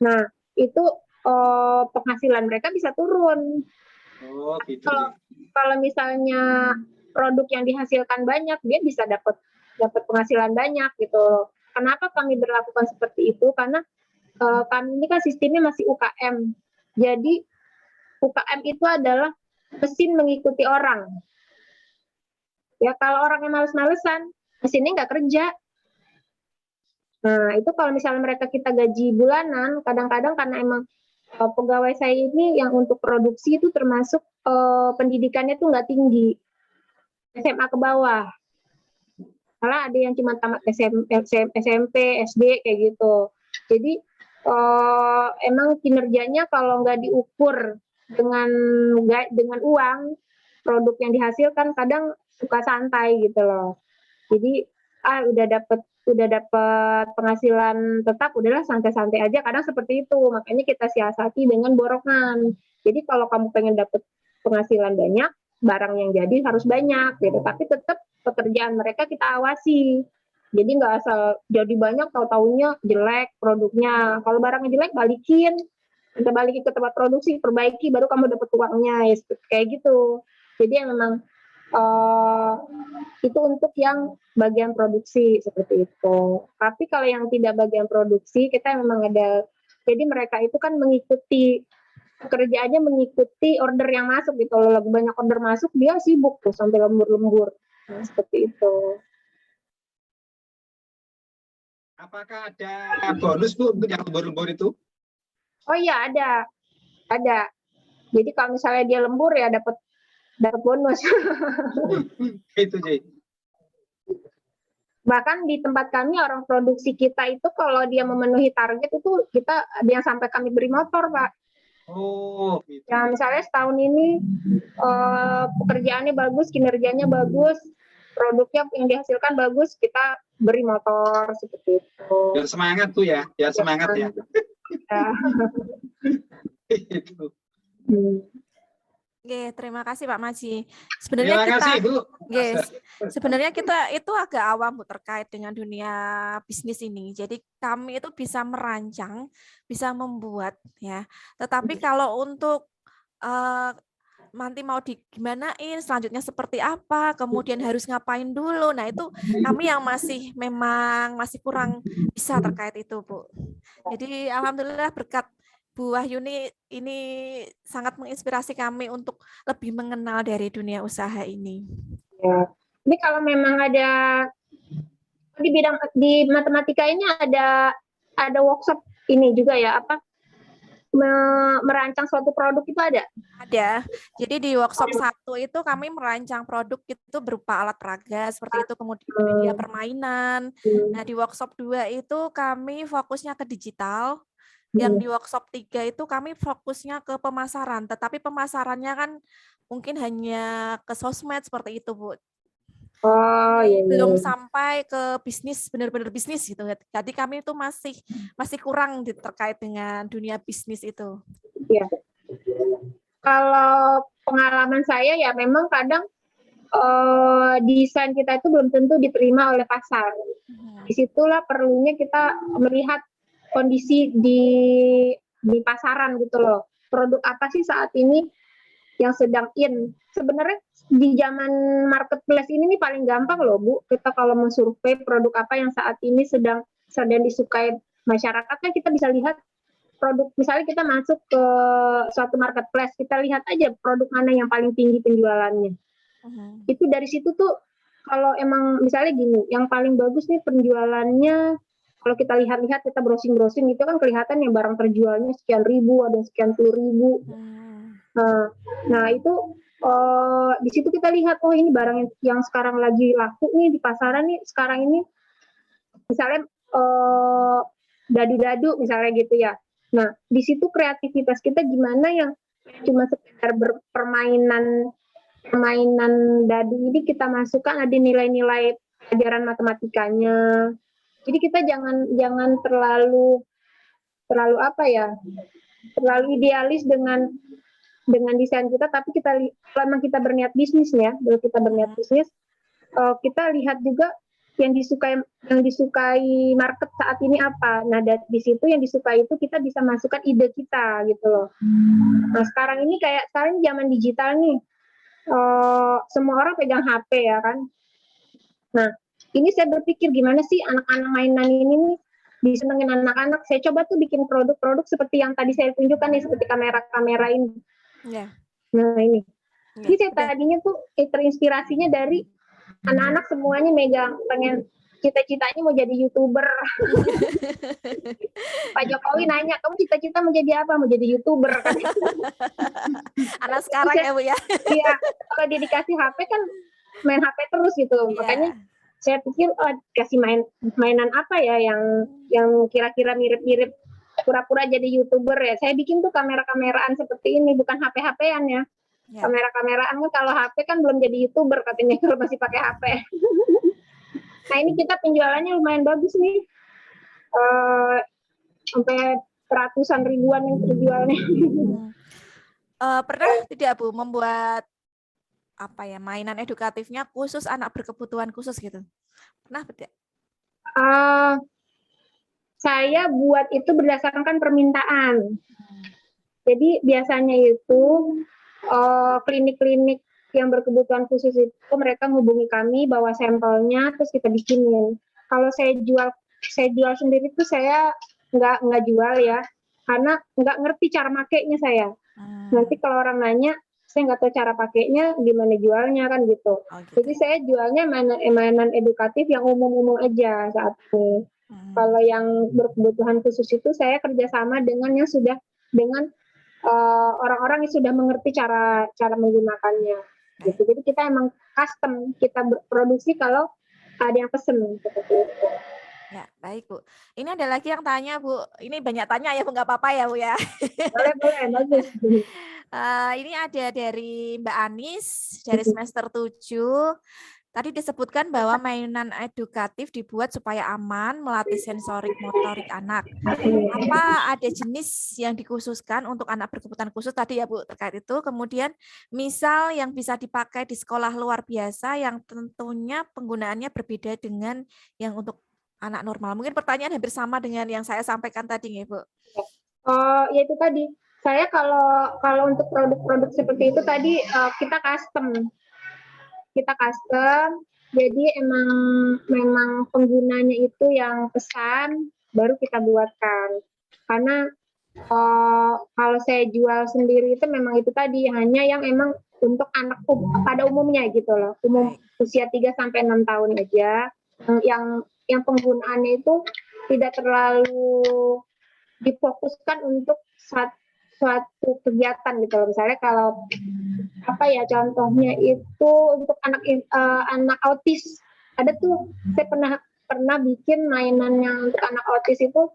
nah itu penghasilan mereka bisa turun. Oh, gitu. Kalau misalnya produk yang dihasilkan banyak, dia bisa dapat penghasilan banyak gitu. Kenapa kami berlakukan seperti itu? Karena kami ini kan sistemnya masih UKM. Jadi UKM itu adalah mesin mengikuti orang. Ya kalau orang yang males-malesan, mesinnya nggak kerja. Nah itu kalau misalnya mereka kita gaji bulanan, kadang-kadang karena emang pegawai saya ini yang untuk produksi itu termasuk pendidikannya tuh nggak tinggi, SMA ke bawah. Malah ada yang cuma tamat SMP, SD kayak gitu. Jadi emang kinerjanya kalau nggak diukur dengan uang, produk yang dihasilkan kadang suka santai gitu loh. Jadi udah dapat penghasilan tetap, udahlah santai-santai aja, kadang seperti itu. Makanya kita siasati dengan borongan. Jadi kalau kamu pengen dapat penghasilan banyak, barang yang jadi harus banyak gitu, tapi tetap pekerjaan mereka kita awasi. Jadi nggak asal jadi banyak tahu-taunya jelek produknya. Kalau barangnya jelek balikin, kita balikin ke tempat produksi, perbaiki, baru kamu dapat uangnya, ya kayak gitu. Jadi yang memang itu untuk yang bagian produksi seperti itu. Tapi kalau yang tidak bagian produksi, kita memang ada, jadi mereka itu kan mengikuti pekerjaannya, mengikuti order yang masuk gitu. Kalau lagi banyak order masuk, dia sibuk tuh sampai lembur-lembur. Nah, seperti itu. Apakah ada bonus Bu untuk yang lembur-lembur itu? Oh iya, ada. Jadi kalau misalnya dia lembur ya dapat bonus. Itu Ji. Bahkan di tempat kami orang produksi kita itu kalau dia memenuhi target itu kita ada yang sampai kami beri motor, Pak. Oh, gitu. Ya misalnya setahun ini pekerjaannya bagus, kinerjanya bagus, produknya yang dihasilkan bagus, kita beri motor seperti itu. Biar semangat tuh ya, biar semangat ya. Itu. Oke, terima kasih Pak Maji. Sebenarnya Terima kasih Bu. Sebenarnya kita itu agak awam Bu terkait dengan dunia bisnis ini. Jadi kami itu bisa merancang, bisa membuat ya. Tetapi kalau untuk nanti mau digimanain, selanjutnya seperti apa, kemudian harus ngapain dulu. Nah, itu kami yang memang masih kurang bisa terkait itu, Bu. Jadi alhamdulillah berkat Bu Wahyuni ini sangat menginspirasi kami untuk lebih mengenal dari dunia usaha ini. Ya. Ini kalau memang ada di bidang di matematika ini ada workshop ini juga ya, apa merancang suatu produk itu ada? Ada. Jadi di workshop 1 itu kami merancang produk itu berupa alat peraga seperti itu, kemudian media permainan. Nah, di workshop 2 itu kami fokusnya ke digital. Yang di workshop 3 itu kami fokusnya ke pemasaran, tetapi pemasarannya kan mungkin hanya ke sosmed seperti itu, Bu. Oh, iya. Belum sampai ke bisnis, benar-benar bisnis gitu. Jadi kami itu masih kurang terkait dengan dunia bisnis itu. Iya. Kalau pengalaman saya ya memang kadang desain kita itu belum tentu diterima oleh pasar. Disitulah perlunya kita melihat kondisi di pasaran gitu loh. Produk apa sih saat ini yang sedang in? Sebenarnya di zaman marketplace ini nih paling gampang loh Bu. Kita kalau mensurvei produk apa yang saat ini sedang disukai masyarakat, kan kita bisa lihat produk, misalnya kita masuk ke suatu marketplace, kita lihat aja produk mana yang paling tinggi penjualannya. Itu dari situ tuh kalau emang misalnya gini, yang paling bagus nih penjualannya, kalau kita lihat-lihat, kita browsing-browsing itu kan kelihatan ya barang terjualnya sekian ribu, ada yang sekian puluh ribu. Nah itu di situ kita lihat, oh ini barang yang sekarang lagi laku nih di pasaran nih sekarang ini, misalnya dadu-dadu misalnya gitu ya. Nah di situ kreativitas kita gimana yang cuma sekedar permainan dadu ini kita masukkan ada nilai-nilai pelajaran matematikanya. Jadi kita jangan terlalu apa ya, terlalu idealis dengan desain kita, tapi kalau kita berniat bisnis ya, kita lihat juga yang disukai market saat ini apa. Nah di situ yang disukai itu kita bisa masukkan ide kita gitu loh. Nah sekarang ini sekarang zaman digital nih, semua orang pegang HP ya kan. Nah ini saya berpikir gimana sih anak-anak mainan ini nih disenengin anak-anak. Saya coba tuh bikin produk-produk seperti yang tadi saya tunjukkan nih, seperti kamera ini. Yeah. Nah ini saya tadinya tuh terinspirasinya dari anak-anak semuanya pengen cita-citanya mau jadi YouTuber. Pak Jokowi nanya, kamu cita-cita mau jadi apa? Mau jadi YouTuber kan? Anak sekarang ya Bu ya. Iya, kalau dia dikasih HP kan main HP terus gitu. Yeah. Makanya saya pikir kasih mainan apa ya yang kira-kira mirip-mirip pura-pura jadi YouTuber ya. Saya bikin tuh kamera-kameraan seperti ini, bukan HP-HPan ya. Ya. Kamera-kameraan kan kalau HP kan belum jadi YouTuber katanya kalau masih pakai HP. Nah ini kita penjualannya lumayan bagus nih. Sampai ratusan ribuan yang terjualnya. Pernah tidak Bu membuat apa ya mainan edukatifnya khusus anak berkebutuhan khusus gitu? Pernah tidak? Saya buat itu berdasarkan permintaan. Jadi biasanya itu klinik-klinik yang berkebutuhan khusus itu mereka menghubungi kami bawa sampelnya terus kita bikinin. Kalau saya jual sendiri tuh saya nggak jual ya, karena nggak ngerti cara makainya saya. Nanti kalau orang nanya, saya nggak tahu cara pakainya, gimana jualnya kan gitu. Jadi saya jualnya mainan edukatif yang umum-umum aja saat ini. Kalau yang berkebutuhan khusus itu saya kerjasama dengan yang sudah dengan orang-orang yang sudah mengerti cara menggunakannya. Gitu. Jadi kita emang custom, kita produksi kalau ada yang pesen seperti itu. Ya, baik Bu. Ini ada lagi yang tanya Bu. Ini banyak tanya ya Bu, nggak apa-apa ya Bu ya. Boleh, bagus. Ini ada dari Mbak Anis dari semester 7. Tadi disebutkan bahwa mainan edukatif dibuat supaya aman, melatih sensorik motorik anak. Apa ada jenis yang dikhususkan untuk anak berkebutuhan khusus tadi ya Bu terkait itu? Kemudian misal yang bisa dipakai di sekolah luar biasa yang tentunya penggunaannya berbeda dengan yang untuk anak normal. Mungkin pertanyaan hampir sama dengan yang saya sampaikan tadi ya Bu. Ya itu tadi. Saya kalau untuk produk-produk seperti itu tadi kita custom. Jadi memang penggunanya itu yang pesan baru kita buatkan. Karena kalau saya jual sendiri itu memang itu tadi hanya yang emang untuk anak pada umumnya gitu loh. Usia 3 sampai 6 tahun aja. Yang penggunaannya itu tidak terlalu difokuskan untuk suatu kegiatan gitu loh. Misalnya kalau apa ya contohnya itu untuk anak autis, ada tuh saya pernah bikin mainannya untuk anak autis itu.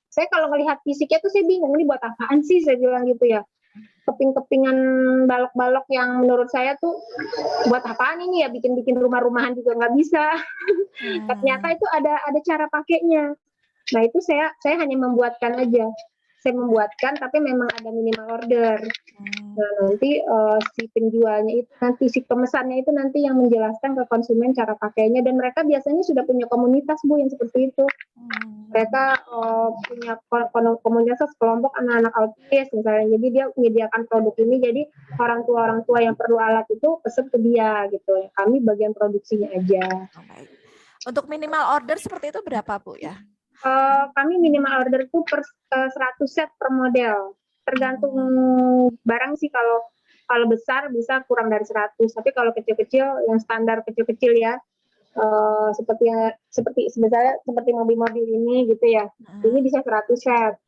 Saya kalau melihat fisiknya tuh saya bingung ini buat apaan sih, saya bilang gitu ya. Keping-kepingan balok-balok yang menurut saya tuh buat apaan ini ya, bikin-bikin rumah-rumahan juga nggak bisa. Ternyata itu ada cara pakainya. Nah itu saya hanya membuatkan aja. Saya membuatkan tapi memang ada minimal order. Nah nanti si penjualnya itu nanti si pemesannya itu nanti yang menjelaskan ke konsumen cara pakainya, dan mereka biasanya sudah punya komunitas Bu yang seperti itu. Mereka punya komunitas kelompok anak-anak autis misalnya, jadi dia menyediakan produk ini, jadi orang tua yang perlu alat itu pesan ke dia gitu. Kami bagian produksinya aja. Untuk minimal order seperti itu berapa Bu ya? Kami minimal order itu per 100 set per model. Tergantung barang sih, kalau besar bisa kurang dari 100, tapi kalau kecil-kecil yang standar kecil-kecil ya seperti mobil-mobil ini gitu ya. Ini bisa 100 set.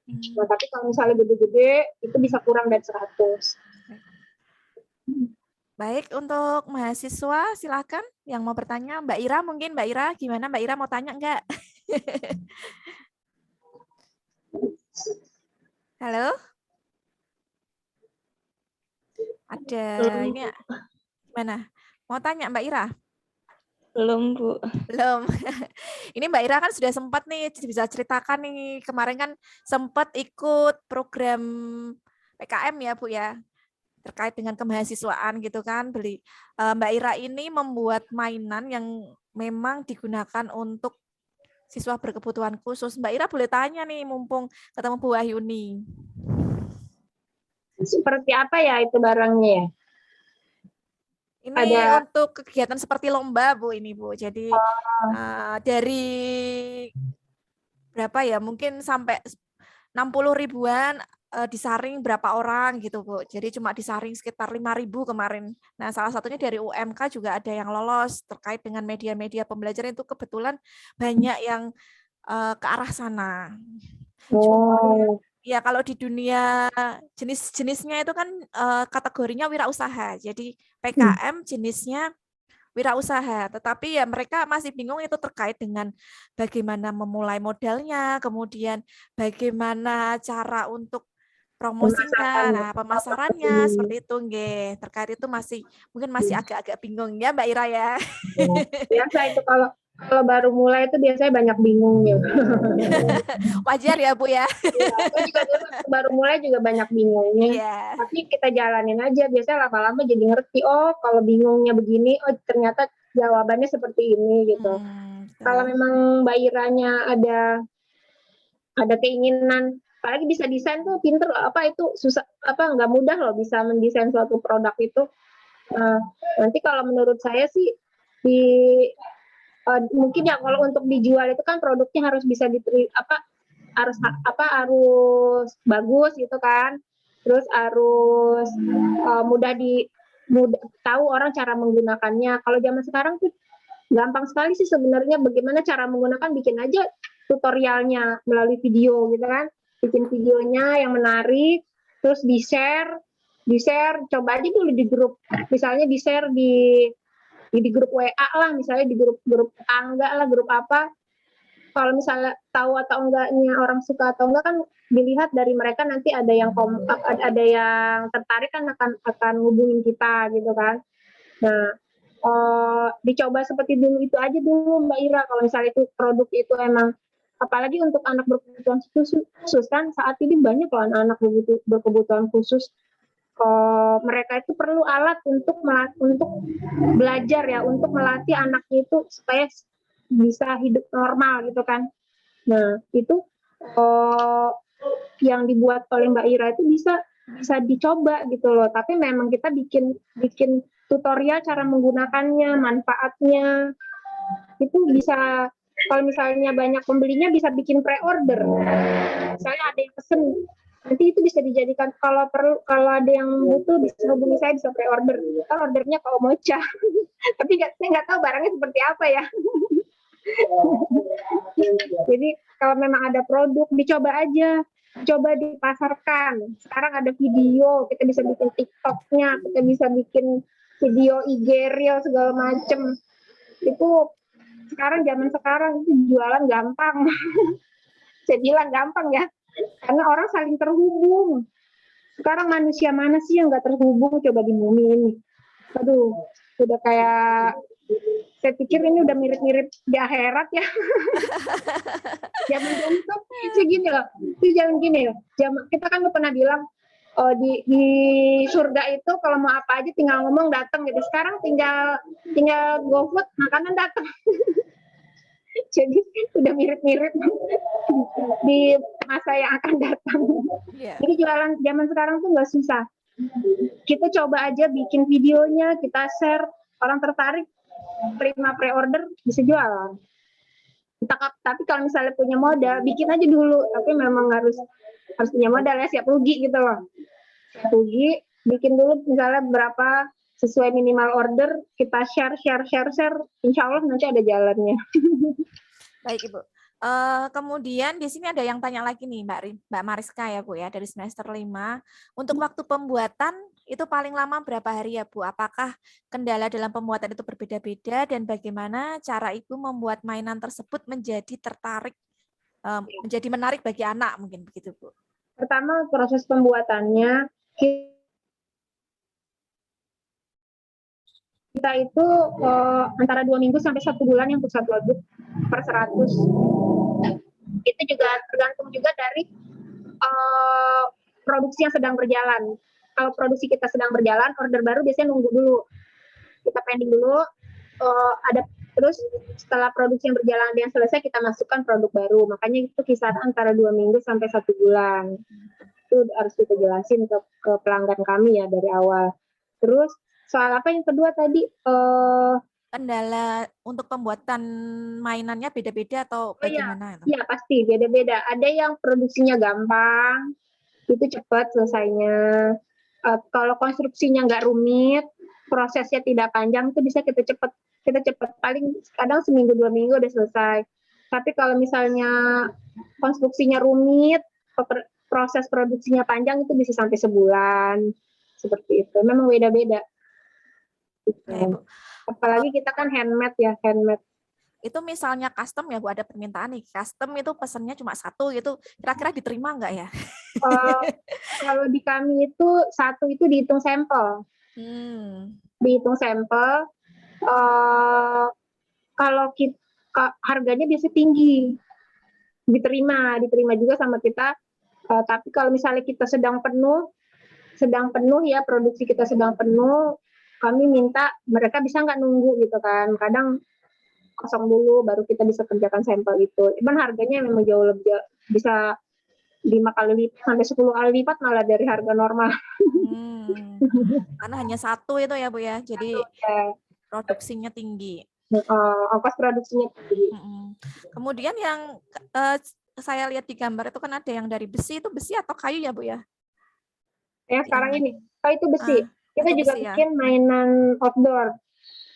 Nah, tapi kalau misalnya gede-gede itu bisa kurang dari 100. Baik, untuk mahasiswa silakan yang mau bertanya. Mbak Ira mungkin, Mbak Ira gimana? Mbak Ira mau tanya enggak? Halo? Ada ini gimana? Mau tanya Mbak Ira? Belum Bu. Belum. Ini Mbak Ira kan sudah sempat nih, bisa ceritakan nih kemarin kan sempat ikut program PKM ya Bu ya, terkait dengan kemahasiswaan gitu kan. Mbak Ira ini membuat mainan yang memang digunakan untuk siswa berkebutuhan khusus. Mbak Ira boleh tanya nih mumpung ketemu Bu Wahyuni. Seperti apa ya itu barangnya ya? Ini untuk kegiatan seperti lomba Bu ini Bu. Jadi dari berapa ya? Mungkin sampai 60 ribuan disaring berapa orang gitu Bu. Jadi cuma disaring sekitar 5.000 kemarin. Nah, salah satunya dari UMK juga ada yang lolos terkait dengan media-media pembelajaran, itu kebetulan banyak yang ke arah sana. Ya kalau di dunia jenis-jenisnya itu kan kategorinya wirausaha. Jadi PKM jenisnya wirausaha, tetapi ya mereka masih bingung itu terkait dengan bagaimana memulai modalnya, kemudian bagaimana cara untuk promosinya, nah pemasarannya Seperti seperti itu, nggih. Terkait itu mungkin masih agak-agak bingung ya, Mbak Ira ya. biasa itu kalau baru mulai itu biasanya banyak bingung ya. Wajar ya, Bu ya. Iya, aku juga dulu baru mulai juga banyak bingungnya. Iya. Tapi kita jalanin aja, biasanya lama-lama jadi ngerti, oh kalau bingungnya begini, oh ternyata jawabannya seperti ini gitu. Kalau Betul. memang Mbak Iranya ada keinginan, apalagi bisa desain tuh pinter loh, apa itu susah, apa nggak mudah loh bisa mendesain suatu produk itu. Nah, nanti kalau menurut saya sih di mungkin ya kalau untuk dijual itu kan produknya harus bisa harus bagus gitu kan, terus harus mudah tahu orang cara menggunakannya. Kalau zaman sekarang tuh gampang sekali sih sebenarnya bagaimana cara menggunakan, bikin aja tutorialnya melalui video gitu kan, bikin videonya yang menarik, terus di share, coba aja dulu di grup, misalnya di share di grup WA lah, misalnya di grup tangga lah, grup apa. Kalau misalnya tahu atau enggaknya orang suka atau enggak kan dilihat dari mereka, nanti ada yang ada yang tertarik kan akan hubungin kita gitu kan. Nah, dicoba seperti dulu itu aja dulu Mbak Ira, kalau misalnya itu produk itu emang, apalagi untuk anak berkebutuhan khusus kan saat ini banyak loh anak-anak berkebutuhan khusus. Mereka itu perlu alat untuk belajar ya, untuk melatih anaknya itu supaya bisa hidup normal gitu kan. Nah itu yang dibuat oleh Mbak Ira itu bisa dicoba gitu loh. Tapi memang kita bikin tutorial cara menggunakannya, manfaatnya itu bisa. Kalau misalnya banyak pembelinya bisa bikin pre-order. Misalnya ada yang pesen, nanti itu bisa dijadikan, kalau ada yang butuh bisa hubungi saya, bisa pre-order. Kita ordernya ke Omocha. Tapi saya nggak tahu barangnya seperti apa ya. Jadi kalau memang ada produk, dicoba aja, coba dipasarkan. Sekarang ada video, kita bisa bikin TikTok-nya, kita bisa bikin video IG Reel segala macem. Itu zaman sekarang itu jualan gampang. Saya bilang gampang ya, karena orang saling terhubung. Sekarang manusia mana sih yang nggak terhubung, coba di bumi ini. Aduh, udah kayak, saya pikir ini udah mirip-mirip di akhirat ya. Zaman dulu tuh segini loh, itu jangan gini loh. Kita kan pernah bilang, di surga itu kalau mau apa aja tinggal ngomong datang gitu. Sekarang tinggal GoFood, makanan datang. Jadi udah mirip-mirip di masa yang akan datang. Yeah. Jadi jualan zaman sekarang tuh nggak susah. Kita coba aja bikin videonya, kita share, orang tertarik, terima pre-order, bisa jualan. Tapi kalau misalnya punya modal, bikin aja dulu. Tapi memang harus punya modal ya, siap rugi gitu loh. Siap rugi, bikin dulu misalnya berapa sesuai minimal order, kita share, insya Allah nanti ada jalannya. Baik Ibu. Kemudian di sini ada yang tanya lagi nih Mbak Mariska ya Bu ya, dari semester 5. Untuk waktu pembuatan itu paling lama berapa hari ya Bu? Apakah kendala dalam pembuatan itu berbeda-beda, dan bagaimana cara Ibu membuat mainan tersebut menjadi menjadi menarik bagi anak, mungkin begitu Bu? Pertama, proses pembuatannya kita itu antara 2 minggu sampai 1 bulan yang untuk satu produk per 100. Itu juga tergantung juga dari produksi yang sedang berjalan. Kalau produksi kita sedang berjalan, order baru biasanya nunggu dulu. Kita pending dulu, terus setelah produksi yang berjalan ada yang selesai, kita masukkan produk baru. Makanya itu kisaran antara 2 minggu sampai 1 bulan. Itu harus kita jelasin ke pelanggan kami ya dari awal. Terus soal apa yang kedua tadi? Kendala untuk pembuatan mainannya beda-beda atau bagaimana? Iya, pasti beda-beda. Ada yang produksinya gampang, itu cepat selesainya. Kalau konstruksinya nggak rumit, prosesnya tidak panjang, itu bisa kita cepat. Paling kadang seminggu 2 minggu udah selesai. Tapi kalau misalnya konstruksinya rumit, proses produksinya panjang, itu bisa sampai sebulan. Seperti itu. Memang beda-beda. Ya, apalagi kita kan handmade. Itu misalnya custom ya Bu, ada permintaan nih custom, itu pesannya cuma 1 gitu, kira-kira diterima nggak ya? Kalau di kami itu satu itu dihitung sampel. Dihitung sampel. Kalau harganya biasa tinggi, diterima juga sama kita. Tapi kalau misalnya kita sedang penuh ya, produksi kita sedang penuh, kami minta mereka bisa nggak nunggu gitu kan. Kadang kosong dulu baru kita bisa kerjakan sampel itu. Cuman harganya memang jauh lebih, bisa 5 kali lipat sampai 10 kali lipat malah dari harga normal. Karena hanya satu itu ya Bu ya, jadi produksinya tinggi. Ongkos produksinya tinggi. Kemudian yang saya lihat di gambar itu kan ada yang dari besi, itu besi atau kayu ya Bu ya? Ya sekarang ini, itu besi. Kita itu juga besi, bikin mainan outdoor.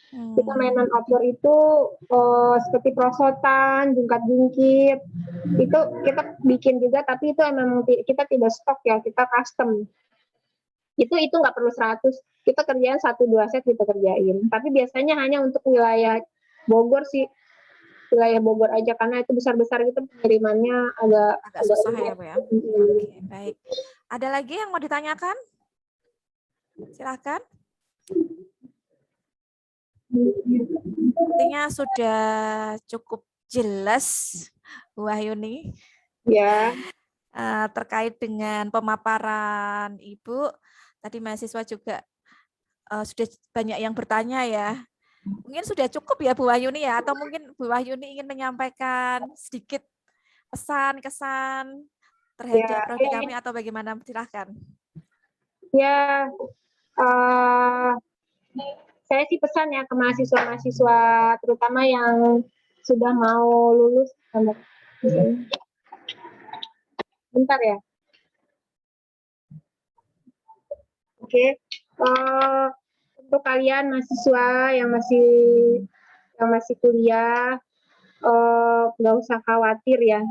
Kita mainan outdoor itu seperti perosotan, jungkat-jungkit. Itu kita bikin juga, tapi itu memang kita tidak stok ya, kita custom. Itu nggak perlu 100. Kita kerjain 1-2 set kita kerjain. Tapi biasanya hanya untuk wilayah Bogor sih. Wilayah Bogor aja, karena itu besar-besar gitu pengirimannya agak susah ya Bu ya. Oke, baik. Ada lagi yang mau ditanyakan? Silakan. Artinya sudah cukup jelas Bu Wahyuni ya terkait dengan pemaparan Ibu. Tadi mahasiswa juga sudah banyak yang bertanya ya. Mungkin sudah cukup ya Bu Wahyuni ya, atau mungkin Bu Wahyuni ingin menyampaikan sedikit pesan kesan terhadap prodi kami atau bagaimana? Silahkan. Ya, saya sih pesan ya ke mahasiswa-mahasiswa terutama yang sudah mau lulus. Bentar ya. Oke. Untuk kalian mahasiswa yang masih kuliah, nggak usah khawatir ya.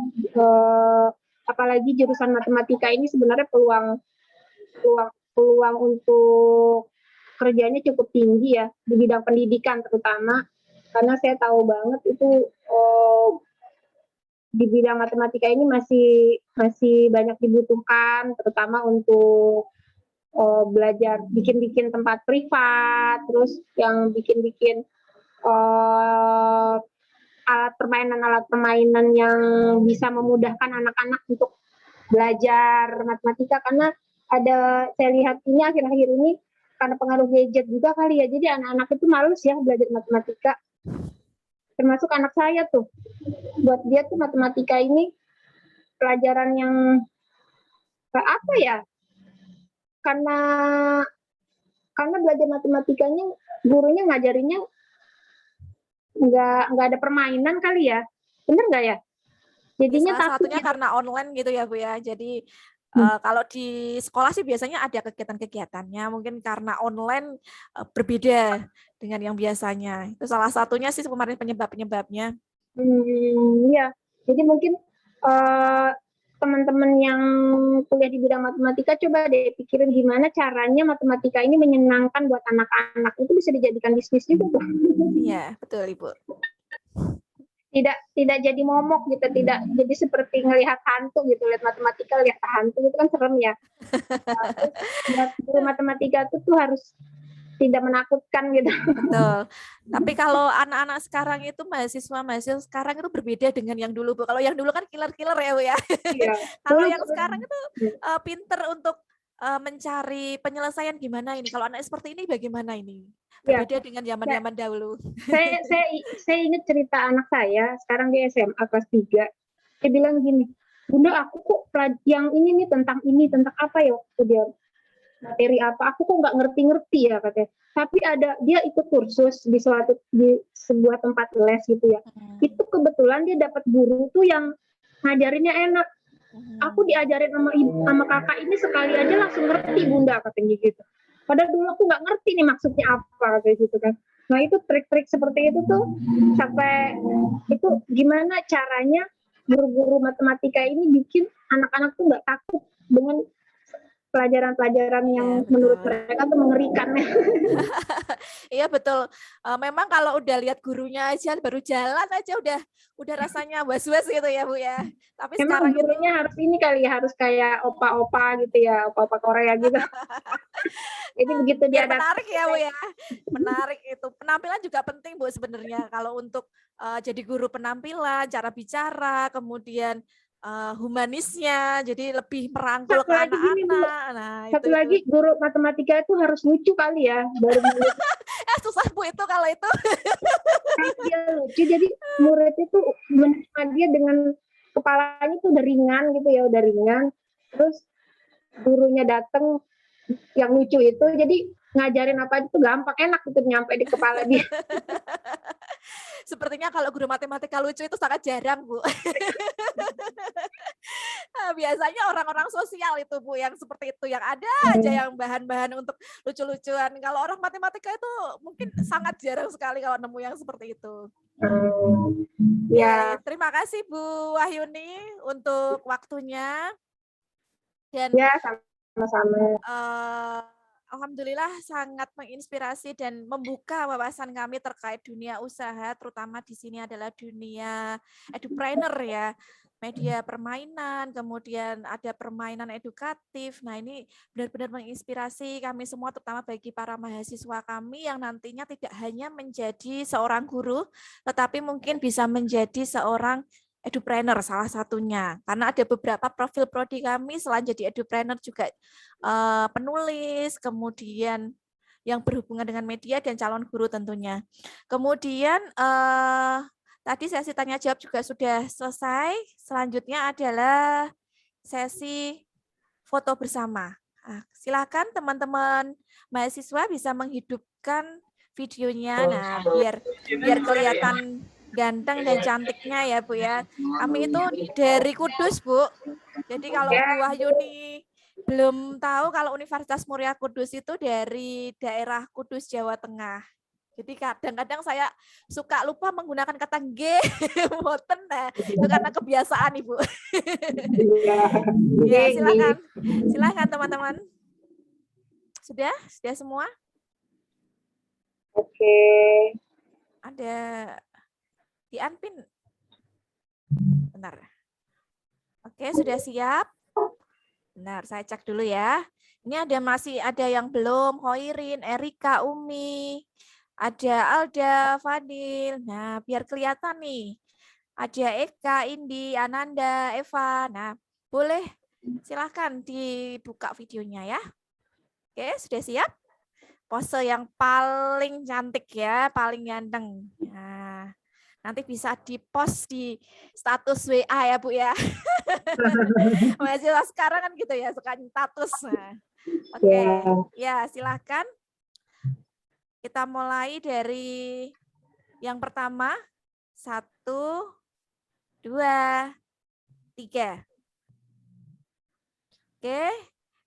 Apalagi jurusan matematika ini sebenarnya peluang untuk kerjanya cukup tinggi ya di bidang pendidikan terutama, karena saya tahu banget itu di bidang matematika ini masih banyak dibutuhkan, terutama untuk belajar bikin tempat privat, terus yang bikin alat permainan yang bisa memudahkan anak-anak untuk belajar matematika. Karena saya lihat ini akhir-akhir ini karena pengaruh gadget juga kali ya, jadi anak-anak itu males ya belajar matematika, termasuk anak saya tuh. Buat dia tuh matematika ini pelajaran yang apa ya, karena belajar matematikanya gurunya ngajarinnya nggak ada permainan kali ya, bener nggak ya? Jadinya salah satunya karena online gitu ya Bu ya, jadi kalau di sekolah sih biasanya ada kegiatan-kegiatannya, mungkin karena online berbeda dengan yang biasanya. Itu salah satunya sih kemarin penyebabnya. Iya, jadi mungkin teman-teman yang kuliah di bidang matematika coba deh pikirin gimana caranya matematika ini menyenangkan buat anak-anak, itu bisa dijadikan bisnis juga. Iya, betul Ibu. Tidak jadi momok gitu, tidak jadi seperti ngelihat hantu gitu, lihat matematika lihat hantu itu kan serem ya. Guru matematika itu tuh harus tidak menakutkan gitu. Betul. Tapi kalau anak-anak sekarang itu mahasiswa sekarang itu berbeda dengan yang dulu Bu. Kalau yang dulu kan killer-killer ya Bu ya. Iya. Kalau yang sekarang itu pinter untuk mencari penyelesaian gimana ini. Kalau anak seperti ini bagaimana ini? Berbeda dengan zaman-zaman dahulu. Saya ingat cerita anak saya, sekarang dia SMA kelas 3. Dia bilang gini, Bunda aku kok yang ini nih tentang apa ya waktu dia materi apa, aku kok nggak ngerti ya katanya. Tapi dia ikut kursus di sebuah tempat les gitu ya. Itu kebetulan dia dapat guru tuh yang ngajarinnya enak. Aku diajarin sama kakak ini sekali aja langsung ngerti Bunda katanya gitu. Padahal dulu aku nggak ngerti nih maksudnya apa kayak gitu kan. Nah itu trik-trik seperti itu tuh sampai itu gimana caranya guru-guru matematika ini bikin anak-anak tuh nggak takut dengan pelajaran-pelajaran yang Iya, menurut betul. mereka tuh mengerikan. Iya betul. Memang kalau udah lihat gurunya aja baru jalan aja udah rasanya was-was gitu ya Bu ya. Tapi Emang sekarang itu gurunya harus ini kali ya, harus kayak opa-opa gitu ya, opa-opa Korea gitu. Jadi begitu dia biar menarik datang, ya Bu ya. Menarik itu. Penampilan juga penting Bu sebenarnya kalau untuk jadi guru penampilan, cara bicara, kemudian humanisnya, jadi lebih merangkul satu ke lagi gini Bu, anak-anak. Nah, satu itu. lagi guru matematika itu harus lucu kali ya, baru murid Susah Bu itu kalau itu. dia lucu, jadi murid itu menerima dia dengan kepalanya tuh udah ringan gitu ya, udah ringan. Terus gurunya datang yang lucu itu, jadi ngajarin apa itu gampang, enak gitu nyampe di kepala dia. Sepertinya kalau guru matematika lucu itu sangat jarang, Bu. Biasanya orang-orang sosial itu, Bu, yang seperti itu. Yang ada aja yang bahan-bahan untuk lucu-lucuan. Kalau orang matematika itu mungkin sangat jarang sekali kalau nemu yang seperti itu. Ya, Terima kasih Bu Wahyuni untuk waktunya. Dan ya sama-sama. Alhamdulillah sangat menginspirasi dan membuka wawasan kami terkait dunia usaha, terutama di sini adalah dunia edupreneur ya, media permainan, kemudian ada permainan edukatif. Nah ini benar-benar menginspirasi kami semua, terutama bagi para mahasiswa kami yang nantinya tidak hanya menjadi seorang guru, tetapi mungkin bisa menjadi seorang edupreneur salah satunya. Karena ada beberapa profil prodi kami selain jadi edupreneur juga penulis, kemudian yang berhubungan dengan media dan calon guru tentunya. Kemudian tadi sesi tanya jawab juga sudah selesai. Selanjutnya adalah sesi foto bersama. Nah, silakan teman-teman mahasiswa bisa menghidupkan videonya. Nah, biar kelihatan ganteng dan cantiknya ya Bu ya. Kami itu dari Kudus Bu. Jadi kalau Bu Wahyuni belum tahu, kalau Universitas Muria Kudus itu dari daerah Kudus, Jawa Tengah. Jadi kadang-kadang saya suka lupa menggunakan kata G, boten, nah, itu karena kebiasaan Ibu. Ya, silakan teman-teman. Sudah semua? Oke. Ada di Anpin. Benar. Oke, sudah siap. Benar, saya cek dulu ya. Ini masih ada yang belum, Hoirin, Erika, Umi, ada Alda, Fadil. Nah, biar kelihatan nih. Ada Eka, Indi, Ananda, Eva. Nah, boleh silahkan dibuka videonya ya. Oke, sudah siap? Pose yang paling cantik ya, paling ganteng. Nah, nanti bisa di-post di status WA ya Bu ya. Mahasiswa sekarang kan gitu ya, suka status. Nah, oke, ya silahkan. Kita mulai dari yang pertama. 1, 2, 3. Oke,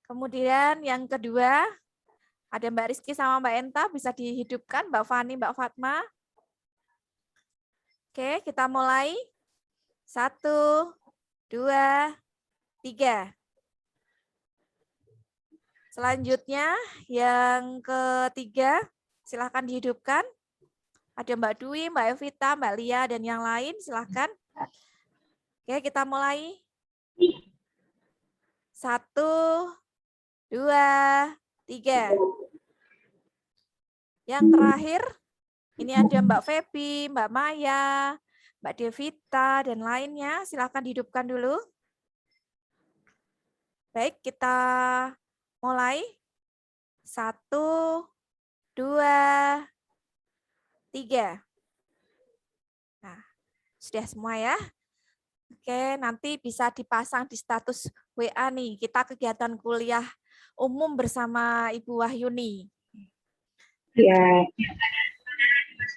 kemudian yang kedua, ada Mbak Rizky sama Mbak Enta, bisa dihidupkan, Mbak Fani, Mbak Fatma. Oke, kita mulai. 1, 2, 3. Selanjutnya, yang ketiga, silahkan dihidupkan. Ada Mbak Dwi, Mbak Evita, Mbak Lia, dan yang lain, silahkan. Oke, kita mulai. 1, 2, 3. Yang terakhir, ini ada Mbak Febi, Mbak Maya, Mbak Devita, dan lainnya. Silahkan dihidupkan dulu. Baik, kita mulai. 1, 2, 3. Nah, sudah semua ya. Oke, nanti bisa dipasang di status WA nih. Kita kegiatan kuliah umum bersama Ibu Wahyuni. Ya.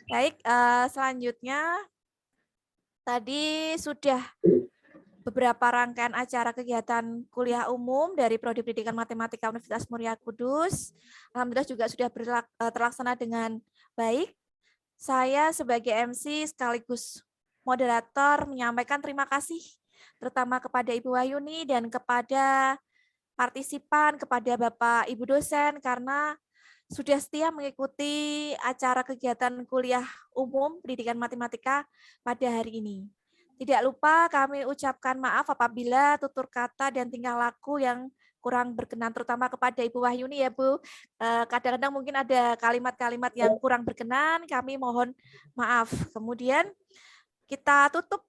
Baik, selanjutnya tadi sudah beberapa rangkaian acara kegiatan kuliah umum dari Prodi Pendidikan Matematika Universitas Muria Kudus. Alhamdulillah juga sudah terlaksana dengan baik. Saya sebagai MC sekaligus moderator menyampaikan terima kasih terutama kepada Ibu Wahyuni dan kepada partisipan, kepada Bapak Ibu dosen karena sudah setia mengikuti acara kegiatan kuliah umum pendidikan matematika pada hari ini. Tidak lupa kami ucapkan maaf apabila tutur kata dan tingkah laku yang kurang berkenan, terutama kepada Ibu Wahyuni ya Bu. Kadang-kadang mungkin ada kalimat-kalimat yang kurang berkenan, kami mohon maaf. Kemudian kita tutup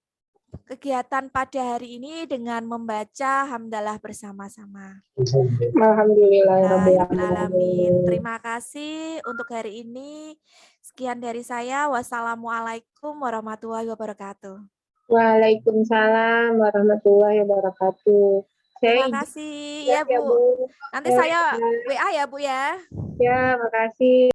kegiatan pada hari ini dengan membaca hamdalah bersama-sama. Alhamdulillahirrahmanirrahim. Terima kasih untuk hari ini. Sekian dari saya. Wassalamualaikum warahmatullahi wabarakatuh. Waalaikumsalam warahmatullahi wabarakatuh. Terima kasih ya Bu. Nanti saya WA ya Bu ya. Ya, makasih.